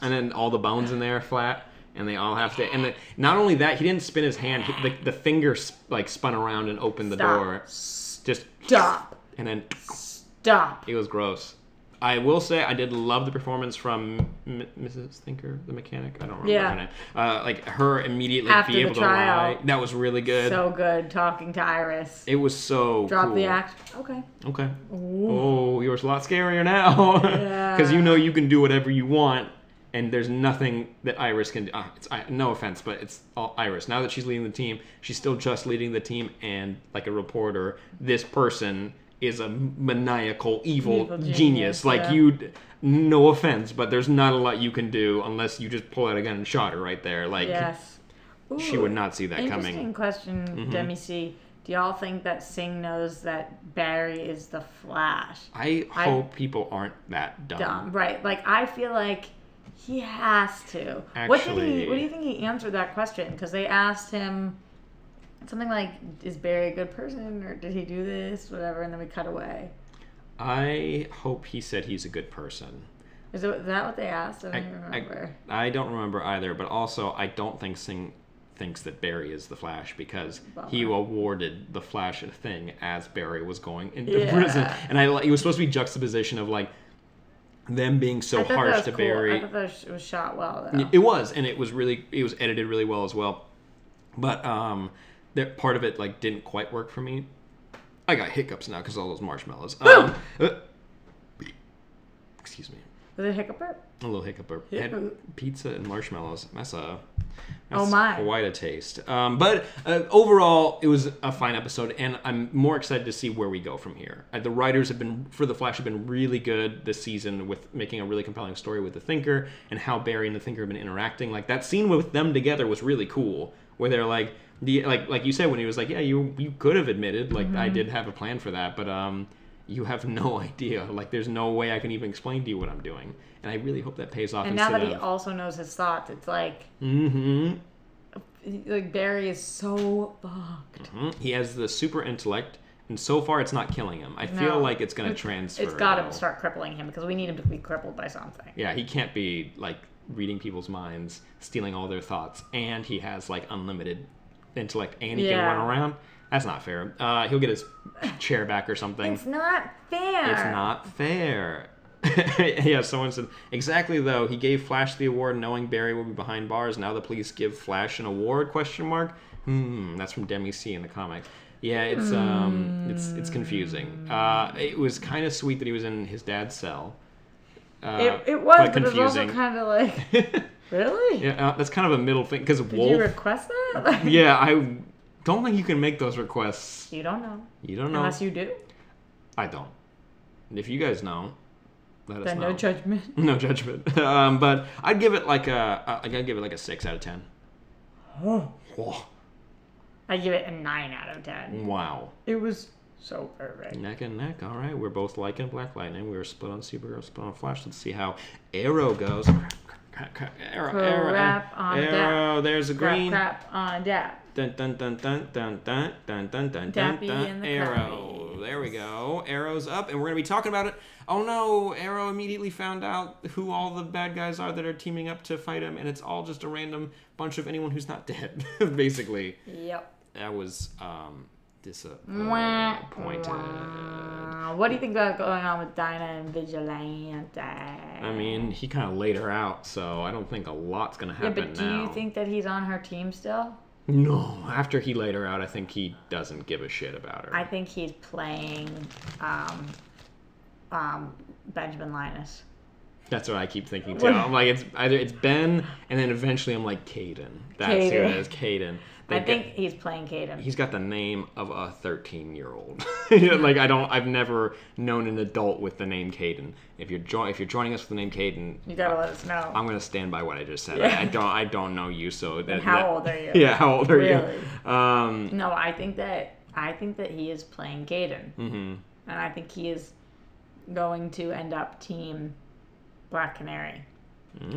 and then all the bones in there are flat. And they all have to, and not only that, he didn't spin his hand. The finger like spun around and opened the door. Just stop. And then stop. It was gross. I will say I did love the performance from Mrs. Thinker, the mechanic. I don't remember her name. Like her immediately after be able the trial, to lie. That was really good. So good talking to Iris. It was so Drop cool. the act. Okay. Ooh. Oh, yours a lot scarier now. Because you can do whatever you want. And there's nothing that Iris can do. No offense, but it's all Iris. Now that she's leading the team, she's still just leading the team. And like a reporter, this person is a maniacal, evil genius. Like no offense, but there's not a lot you can do unless you just pull out a gun and shot her right there. Like, she would not see that coming. Interesting question, Demi C. Do y'all think that Singh knows that Barry is the Flash? I hope people aren't that dumb. Right. Like, I feel like he has to. Actually, what do you think he answered that question? Because they asked him something like, is Barry a good person? Or did he do this? Whatever. And then we cut away. I hope he said he's a good person. Is that what they asked? I don't even remember. I don't remember either. But also, I don't think Singh thinks that Barry is the Flash because he awarded the Flash a thing as Barry was going into prison. And it was supposed to be juxtaposition of like, them being so harsh to Barry. I thought that it was shot well, though. It was, and it was edited really well as well. But part of it like didn't quite work for me. I got hiccups now because of all those marshmallows. Excuse me. Was it a hiccuper? A little hiccuper. Had pizza and marshmallows. That's my. Quite a taste. But overall, it was a fine episode, and I'm more excited to see where we go from here. The writers for The Flash have been really good this season with making a really compelling story with the Thinker and how Barry and the Thinker have been interacting. Like that scene with them together was really cool, where they're like you said when he was like, yeah, you could have admitted like I did have a plan for that, but you have no idea. Like, there's no way I can even explain to you what I'm doing. And I really hope that pays off. And now that he also knows his thoughts, it's like... Like, Barry is so fucked. He has the super intellect, and so far it's not killing him. I feel like it's going to transfer. It's got to start crippling him, because we need him to be crippled by something. Yeah, he can't be, like, reading people's minds, stealing all their thoughts, and he has, like, unlimited intellect, and he can run around. That's not fair. He'll get his chair back or something. It's not fair. It's not fair. Yeah, someone said, exactly though, he gave Flash the award knowing Barry will be behind bars. Now the police give Flash an award, ? That's from Demi C in the comic. Yeah, it's confusing. It was kind of sweet that he was in his dad's cell. It was, but confusing. It was also kind of like, really? Yeah, that's kind of a middle thing, because Wolf... Did you request that? Yeah, I don't think you can make those requests. You don't know. You don't know. Unless you do. I don't. If you guys know, let us know. No judgment. No judgment. But I'd give it like a 6 out of 10. Oh. I give it a 9 out of 10. Wow. It was so perfect. Neck and neck. All right. We're both liking Black Lightning. We were split on Supergirl, split on Flash. Let's see how Arrow goes. Arrow. There's a green. Crap on Dap. Dun dun dun dun dun dun dun dun dun dun dun. Arrow. There we go. Arrow's up, and we're gonna be talking about it. Oh no! Arrow immediately found out who all the bad guys are that are teaming up to fight him, and it's all just a random bunch of anyone who's not dead, basically. Yep. That was disappointed. What do you think about going on with Dinah and Vigilante? I mean, he kind of laid her out, so I don't think a lot's gonna happen now. Yeah, but do you think that he's on her team still? No. After he laid her out, I think he doesn't give a shit about her. I think he's playing Benjamin Linus. That's what I keep thinking too. I'm like, it's Ben, and then eventually I'm like, Caden. That's who it is, Caden. I think he's playing Caden. He's got the name of a 13-year-old. Like I've never known an adult with the name Caden. If you're joining us with the name Caden, you gotta let us know. I'm gonna stand by what I just said. Yeah. I don't know you, so how old are you? Yeah, how old are you? No, I think that he is playing Caden, and I think he is going to end up team Black Canary.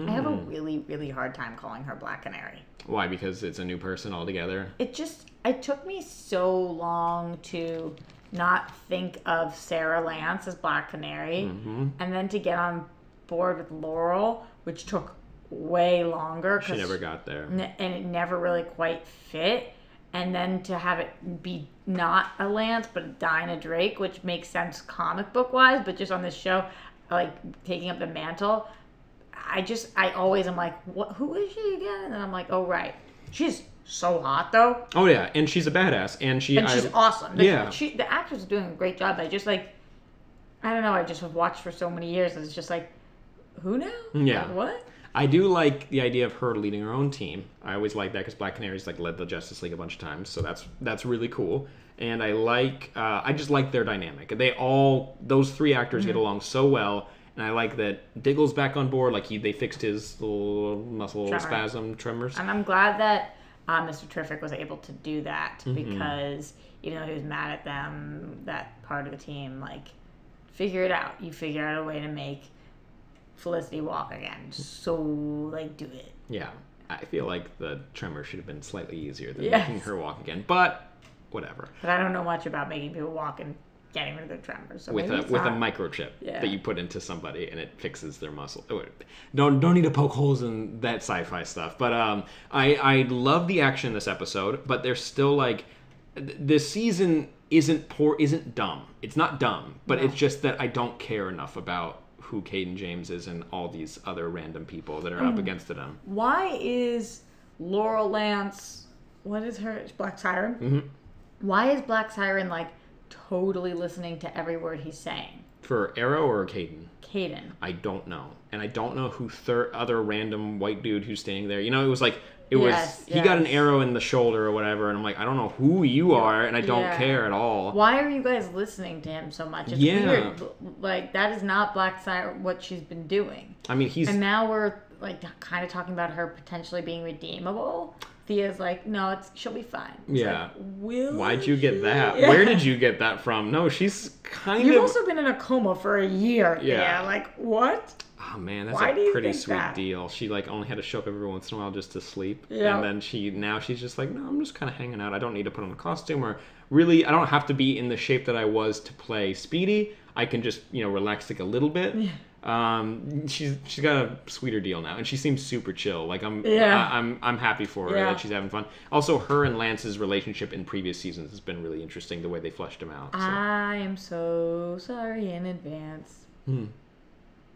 I have a really, really hard time calling her Black Canary. Why? Because it's a new person altogether? It took me so long to not think of Sarah Lance as Black Canary, and then to get on board with Laurel, which took way longer. She never got there. And it never really quite fit. And then to have it be not a Lance, but a Dinah Drake, which makes sense comic book wise, but just on this show, like taking up the mantle, I always am like, what? Who is she again? And then I'm like, oh right, she's so hot though. Oh yeah, and she's a badass, and she's awesome. Yeah, the actress is doing a great job. I just I don't know. I just have watched for so many years, and it's just like, who now? Yeah, like, what? I do like the idea of her leading her own team. I always like that because Black Canary's like led the Justice League a bunch of times, so that's really cool. And I just like their dynamic. Those three actors get along so well. And I like that Diggle's back on board. Like they fixed his little muscle spasm tremors. And I'm glad that Mr. Terrific was able to do that because even though he was mad at them, that part of the team, like, figure it out. You figure out a way to make Felicity walk again. So, like, do it. Yeah. I feel like the tremor should have been slightly easier than making her walk again. But whatever. But I don't know much about making people walk and getting rid of their tremors. So with a microchip that you put into somebody and it fixes their muscle. Don't need to poke holes in that sci-fi stuff. But I love the action in this episode, but there's still like this season isn't dumb. It's not dumb, but it's just that I don't care enough about who Caden James is and all these other random people that are up against them. Why is Laurel Lance, what is her, Black Siren? Why is Black Siren like totally listening to every word he's saying? For Arrow or Caden? Caden. I don't know. And I don't know who other random white dude who's standing there. You know, it was like, he got an arrow in the shoulder or whatever, and I'm like, I don't know who you are, and I don't care at all. Why are you guys listening to him so much? It's weird. Like, that is not Black Siren, what she's been doing. I mean, And now we're, like, kind of talking about her potentially being redeemable. Thea's like, no, she'll be fine. It's like, why'd you get that? Yeah. Where did you get that from? No, she's You've also been in a coma for a year. Yeah. Like, what? Oh man, that's a pretty sweet deal. She like only had to show up every once in a while just to sleep. Yeah. And then she's just like, no, I'm just kind of hanging out. I don't need to put on a costume, or really, I don't have to be in the shape that I was to play Speedy. I can just, relax like a little bit. Yeah. She's got a sweeter deal now, and she seems super chill. Like I'm happy for her that she's having fun. Also, her and Lance's relationship in previous seasons has been really interesting. The way they fleshed him out. So. I am so sorry in advance.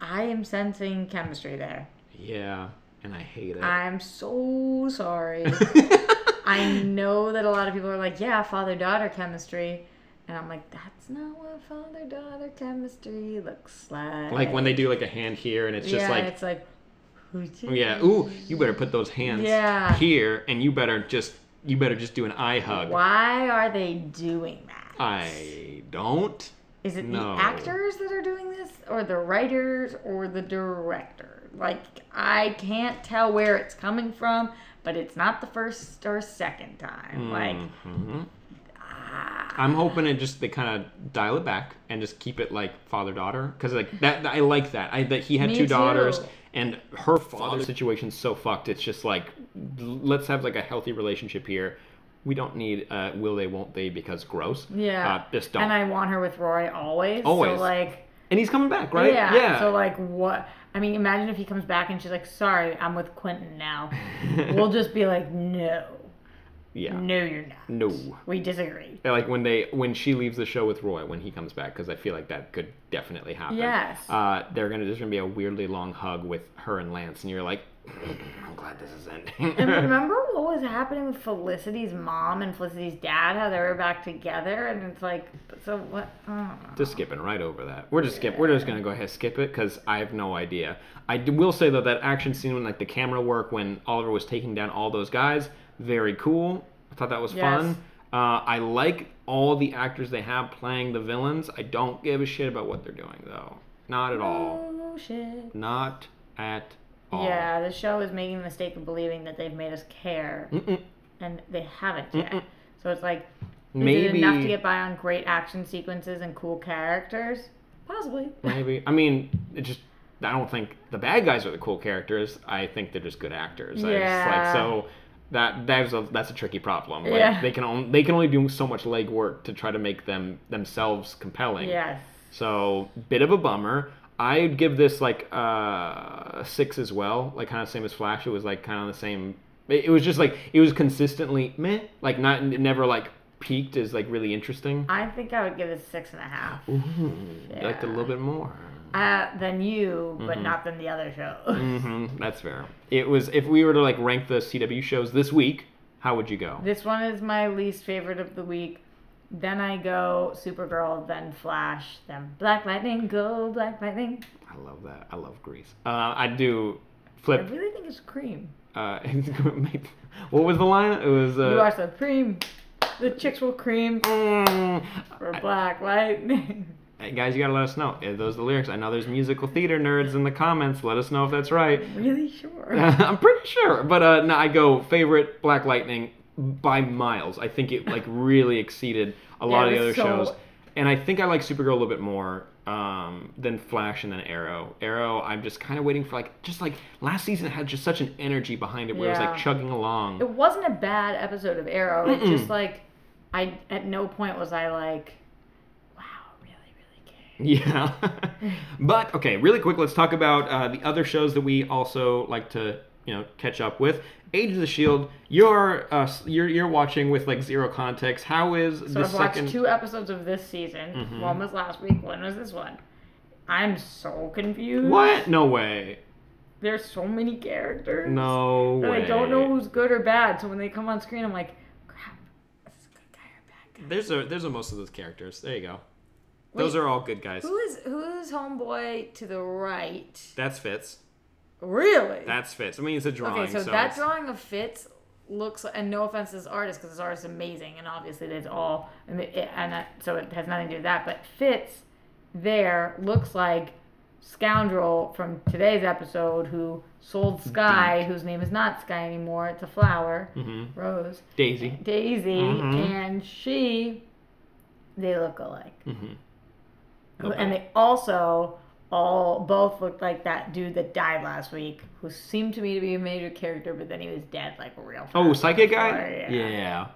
I am sensing chemistry there. Yeah, and I hate it. I'm so sorry. I know that a lot of people are like, yeah, father-daughter chemistry. And I'm like, that's not what father-daughter chemistry looks like. Like when they do like a hand here and it's just like... it's like... Yeah, ooh, you better put those hands here and you better just do an eye hug. Why are they doing that? I don't Is it the actors that are doing this? Or the writers? Or the directors? like, I can't tell where it's coming from, but it's not the first or second time. Like, I'm hoping they kind of dial it back and just keep it like father-daughter, because like that I like that. That he had two daughters, and her father situation's so fucked. It's just like, let's have like a healthy relationship here. We don't need will they, won't they, because gross. Yeah. Just don't. And I want her with Roy always. Always. So like, and he's coming back, right? Yeah. So like, what? I mean, imagine if he comes back and she's like, "Sorry, I'm with Quentin now." We'll just be like, "No." Yeah. No, you're not. No. We disagree. Like when she leaves the show with Roy, when he comes back, because I feel like that could definitely happen. Yes. There's gonna be a weirdly long hug with her and Lance, and you're like, I'm glad this is ending. And remember what was happening with Felicity's mom and Felicity's dad? How they were back together, and it's like, so what? Just skipping right over that. We're just gonna go ahead and skip it because I have no idea. I will say though, that action scene when like the camera work when Oliver was taking down all those guys. Very cool. I thought that was fun. I like all the actors they have playing the villains. I don't give a shit about what they're doing, though. Not at all. Oh, shit. Not at all. Yeah, the show is making the mistake of believing that they've made us care. And they haven't yet. So it's like, is it enough to get by on great action sequences and cool characters? Possibly. Maybe. I mean, I don't think the bad guys are the cool characters. I think they're just good actors. Yeah. That's a tricky problem. Like, yeah. They can only do so much legwork to try to make themselves compelling. Yes. So bit of a bummer. I'd give this like a 6 as well. Like kind of same as Flash. It was like kind of the same. It was just like it was consistently meh. Like never like peaked as like really interesting. I think I would give it 6.5. Yeah. Liked it a little bit more. Than you, but not than the other shows. That's fair. It was, if we were to like rank the CW shows this week, how would you go? This one is my least favorite of the week. Then I go Supergirl, then Flash, then Black Lightning, go Black Lightning. I love that. I love Grease. I do flip. I really think it's cream. What was the line? It was you are supreme. The chicks will cream for Black Lightning. Hey guys, you gotta let us know. Are those the lyrics? I know there's musical theater nerds in the comments. Let us know if that's right. Really sure? I'm pretty sure. But no, I go favorite Black Lightning by miles. I think it like really exceeded a lot of the other shows. And I think I like Supergirl a little bit more than Flash and then Arrow. Arrow, I'm just kind of waiting for just like last season had just such an energy behind it where it was like chugging along. It wasn't a bad episode of Arrow. It's just like at no point was I like, yeah. But, okay, really quick, let's talk about the other shows that we also like to, catch up with. Age of the Shield, you're watching with, like, zero context. How is the I've watched 2 episodes of this season. One was last week. One was this one. I'm so confused. What? No way. There's so many characters. No way. I don't know who's good or bad. So when they come on screen, I'm like, crap, is this a good guy or bad guy? There's most of those characters. There you go. Those are all good guys. Who's homeboy to the right? That's Fitz. Really? That's Fitz. I mean, it's a drawing. Okay, so that drawing of Fitz looks, and no offense to this artist, because this artist is amazing, and obviously there's all, so it has nothing to do with that, but Fitz there looks like Scoundrel from today's episode who sold Sky, whose name is not Sky anymore, it's a flower, Rose. Daisy, and they look alike. And they also both looked like that dude that died last week, who seemed to me to be a major character, but then he was dead like real fast. Oh, Psychic guy? Yeah.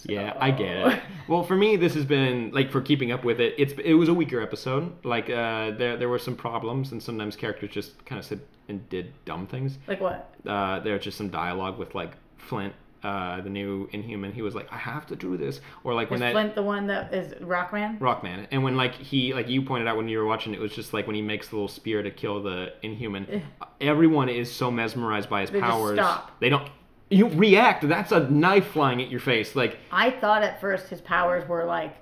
Yeah, I get it. Well, for me, this has been, like, for keeping up with it, it was a weaker episode. Like, there were some problems, and sometimes characters just kind of said and did dumb things. Like what? There was just some dialogue with, like, Flint, the new Inhuman. He was like, I have to do this. Or like when Flint the one that is Rockman? Rockman. And when like you pointed out when you were watching, it was just like when he makes the little spear to kill the Inhuman. Everyone is so mesmerized by his powers. Just stop. They don't. You react. That's a knife flying at your face. Like I thought at first his powers were like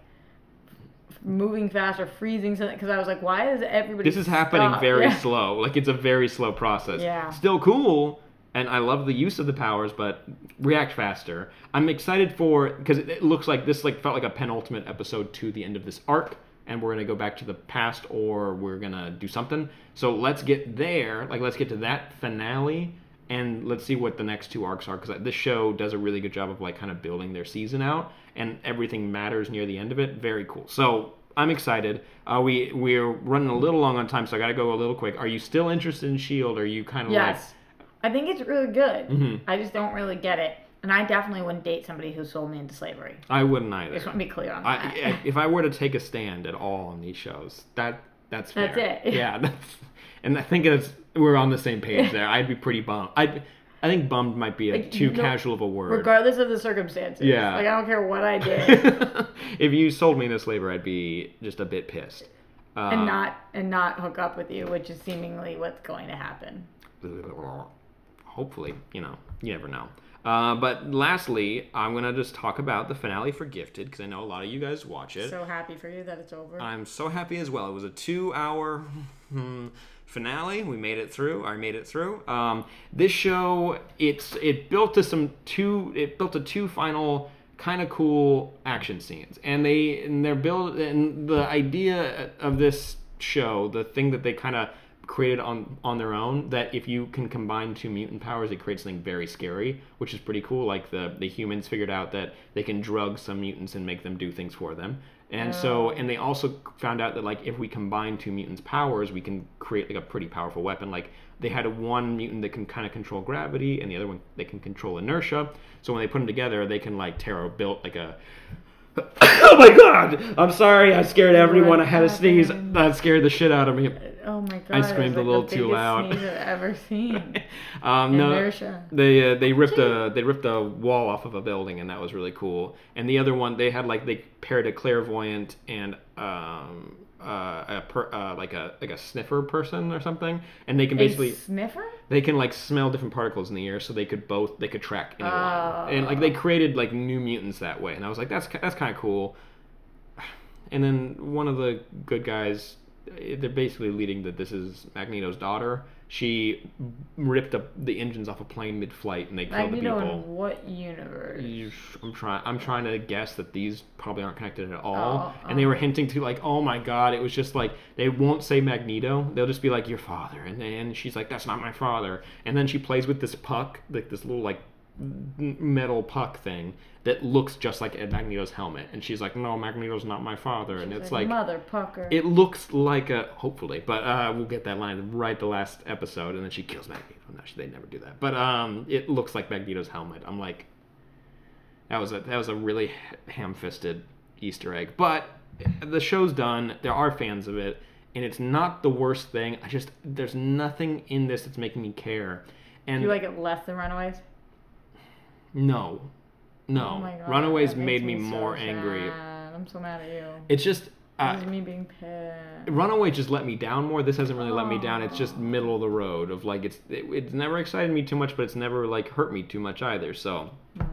moving fast or freezing something, because I was like, why is everybody This is happening very slow. Like it's a very slow process. Yeah. Still cool. And I love the use of the powers, but react faster. I'm excited because it looks like this felt like a penultimate episode to the end of this arc. and we're gonna go back to the past, or we're gonna do something. So let's get there. Like, let's get to that finale, and let's see what the next 2 arcs are, because this show does a really good job of like kind of building their season out, and everything matters near the end of it. Very cool. So I'm excited. We're running a little long on time, so I gotta go a little quick. Are you still interested in S.H.I.E.L.D.? Are you kind of like... Yes. I think it's really good. I just don't really get it. And I definitely wouldn't date somebody who sold me into slavery. I wouldn't either. I just want to be clear on that. If I were to take a stand at all on these shows, that's fair. That's it. Yeah, and I think we're on the same page there. I'd be pretty bummed. I think bummed might be too casual of a word. Regardless of the circumstances. Yeah. Like, I don't care what I did. If you sold me into slavery, I'd be just a bit pissed. And not hook up with you, which is seemingly what's going to happen. Hopefully, you never know. But lastly, I'm going to just talk about the finale for Gifted, because I know a lot of you guys watch it. So happy for you that it's over. I'm so happy as well. It was a 2-hour finale. We made it through. I made it through. This show, it built to 2 final kind of cool action scenes, and the idea of this show, the thing that they kind of created on their own, that if you can combine 2 mutant powers, it creates something very scary, which is pretty cool. Like the humans figured out that they can drug some mutants and make them do things for them. And and they also found out that like if we combine 2 mutants' powers, we can create like a pretty powerful weapon. Like they had one mutant that can kind of control gravity, and the other one that can control inertia. So when they put them together, they can like build like a... Oh my god! I'm sorry, I scared everyone. I had a sneeze. That scared the shit out of me. Oh my god! I screamed a little too loud. Sneeze I've ever seen. No, they ripped a wall off of a building, and that was really cool. And the other one, they paired a clairvoyant and like a sniffer person or something, and they can basically sniffer. They can like smell different particles in the air, so they could track anyone, and like they created like new mutants that way. And I was like, that's kind of cool. And then one of the good guys, they're basically leading that this is Magneto's daughter. She ripped the engines off a plane mid-flight, and they killed the people. Magneto in what universe? I'm trying to guess that these probably aren't connected at all. And they were hinting to like, oh my god, it was just like they won't say Magneto. They'll just be like, your father, and then she's like, that's not my father. And then she plays with this puck, like this little like metal puck thing that looks just like Magneto's helmet, and she's like, no, Magneto's not my father. And it's like mother pucker. It looks like hopefully, but we'll get that line right the last episode, and then she kills Magneto. No, they never do that, but it looks like Magneto's helmet. I'm like, that was a really ham-fisted Easter egg. But the show's done. There are fans of it, and it's not the worst thing. There's nothing in this that's making me care. And do you like it less than Runaways? No. Oh my God, Runaways made me more angry. I'm so mad at you. It's just... this is me being pissed. Runaway just let me down more. This hasn't really let me down. It's just middle of the road of like it's never excited me too much, but it's never like hurt me too much either. So, I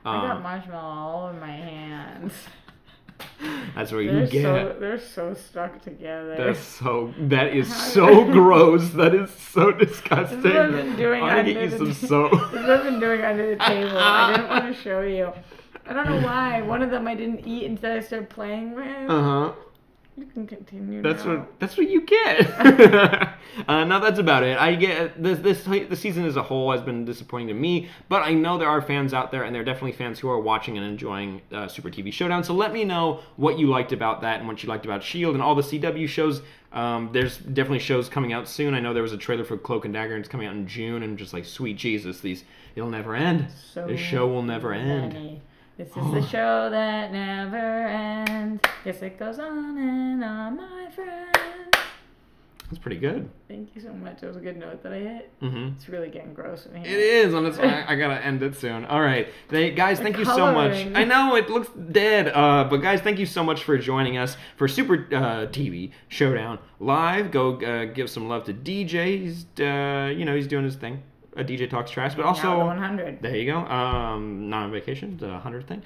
got marshmallow all over my hands. That's what you get. They're so stuck together. That is so gross. That is so disgusting. This is what I've been doing This is what I've been doing under the table. I didn't want to show you. I don't know why. One of them I didn't eat until I started playing with. You can continue. That's what you get. No, that's about it. I get the season as a whole has been disappointing to me, but I know there are fans out there, and there are definitely fans who are watching and enjoying SuperTV Showdown. So let me know what you liked about that and what you liked about S.H.I.E.L.D. and all the CW shows. There's definitely shows coming out soon. I know there was a trailer for Cloak and Dagger, and it's coming out in June. And just like, sweet Jesus, it'll never end. This show will never end. This is the show that never ends. Yes, it goes on and on, my friends. That's pretty good. Thank you so much. That was a good note that I hit. Mm-hmm. It's really getting gross in here. It is. I gotta end it soon. All right, guys, thank you so much. I know it looks dead, but guys, thank you so much for joining us for Super TV Showdown live. Go give some love to DJ. He's doing his thing. DJ Talks Trash, but Now the also 100. there you go. Not on vacation, the 100th thing.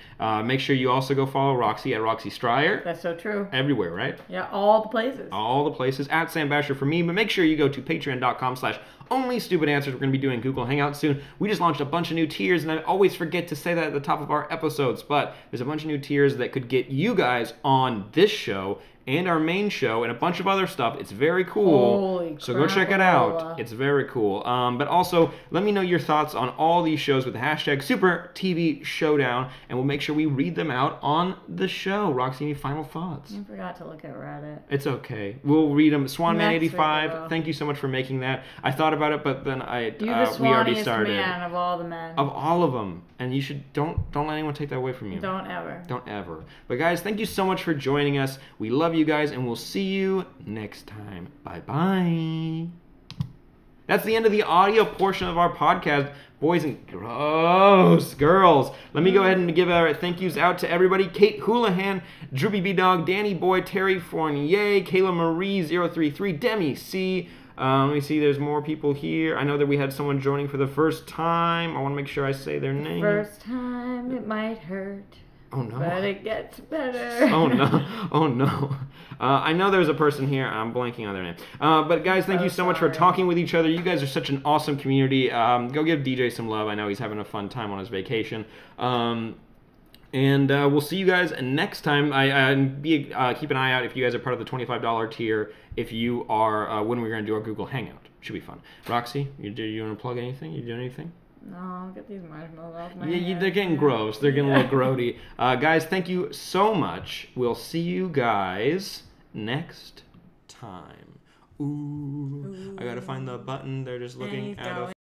Make sure you also go follow Roxy at ROXY STRIAR. That's so true. Everywhere, right? Yeah, all the places. All the places. At Sam Bashor for me, but make sure you go to patreon.com/onlystupidanswers. We're going to be doing Google Hangouts soon. We just launched a bunch of new tiers, and I always forget to say that at the top of our episodes, but there's a bunch of new tiers that could get you guys on this show and our main show and a bunch of other stuff. It's very cool. Holy so go check it out. It's very cool. But also, let me know your thoughts on all these shows with the hashtag SuperTV Showdown, and we'll make sure we read them out on the show. Roxy, any final thoughts? I forgot to look at Reddit. It's okay. We'll read them. Swanman85, week, thank you so much for making that. I thought about it, but then we the already started. man of all the men. Of all of them. And you should, don't let anyone take that away from you. Don't ever. Don't ever. But guys, thank you so much for joining us. We love you guys, and we'll see you next time. Bye-bye. That's the end of the audio portion of our podcast. Boys and girls. Let me go ahead and give our thank yous out to everybody. Kate Houlihan, Droopy B-Dog, Danny Boy, Terry Fournier, Kayla Marie 033, Demi C. Let me see, there's more people here. I know that we had someone joining for the first time. I want to make sure I say their name. First time it might hurt. Oh no. But it gets better. Oh no. Oh no. I know there's a person here. I'm blanking on their name. But guys, thank you so much for talking with each other. You guys are such an awesome community. Go give DJ some love. I know he's having a fun time on his vacation. And we'll see you guys next time. Keep an eye out if you guys are part of the $25 tier. If you are, when we're going to do our Google Hangout. Should be fun. Roxy, you want to plug anything? You doing anything? No, get these marshmallows off my Yeah, hand. they're getting gross. They're getting a little grody. Guys, thank you so much. We'll see you guys next time. Ooh. I gotta find the button. They're just looking at us.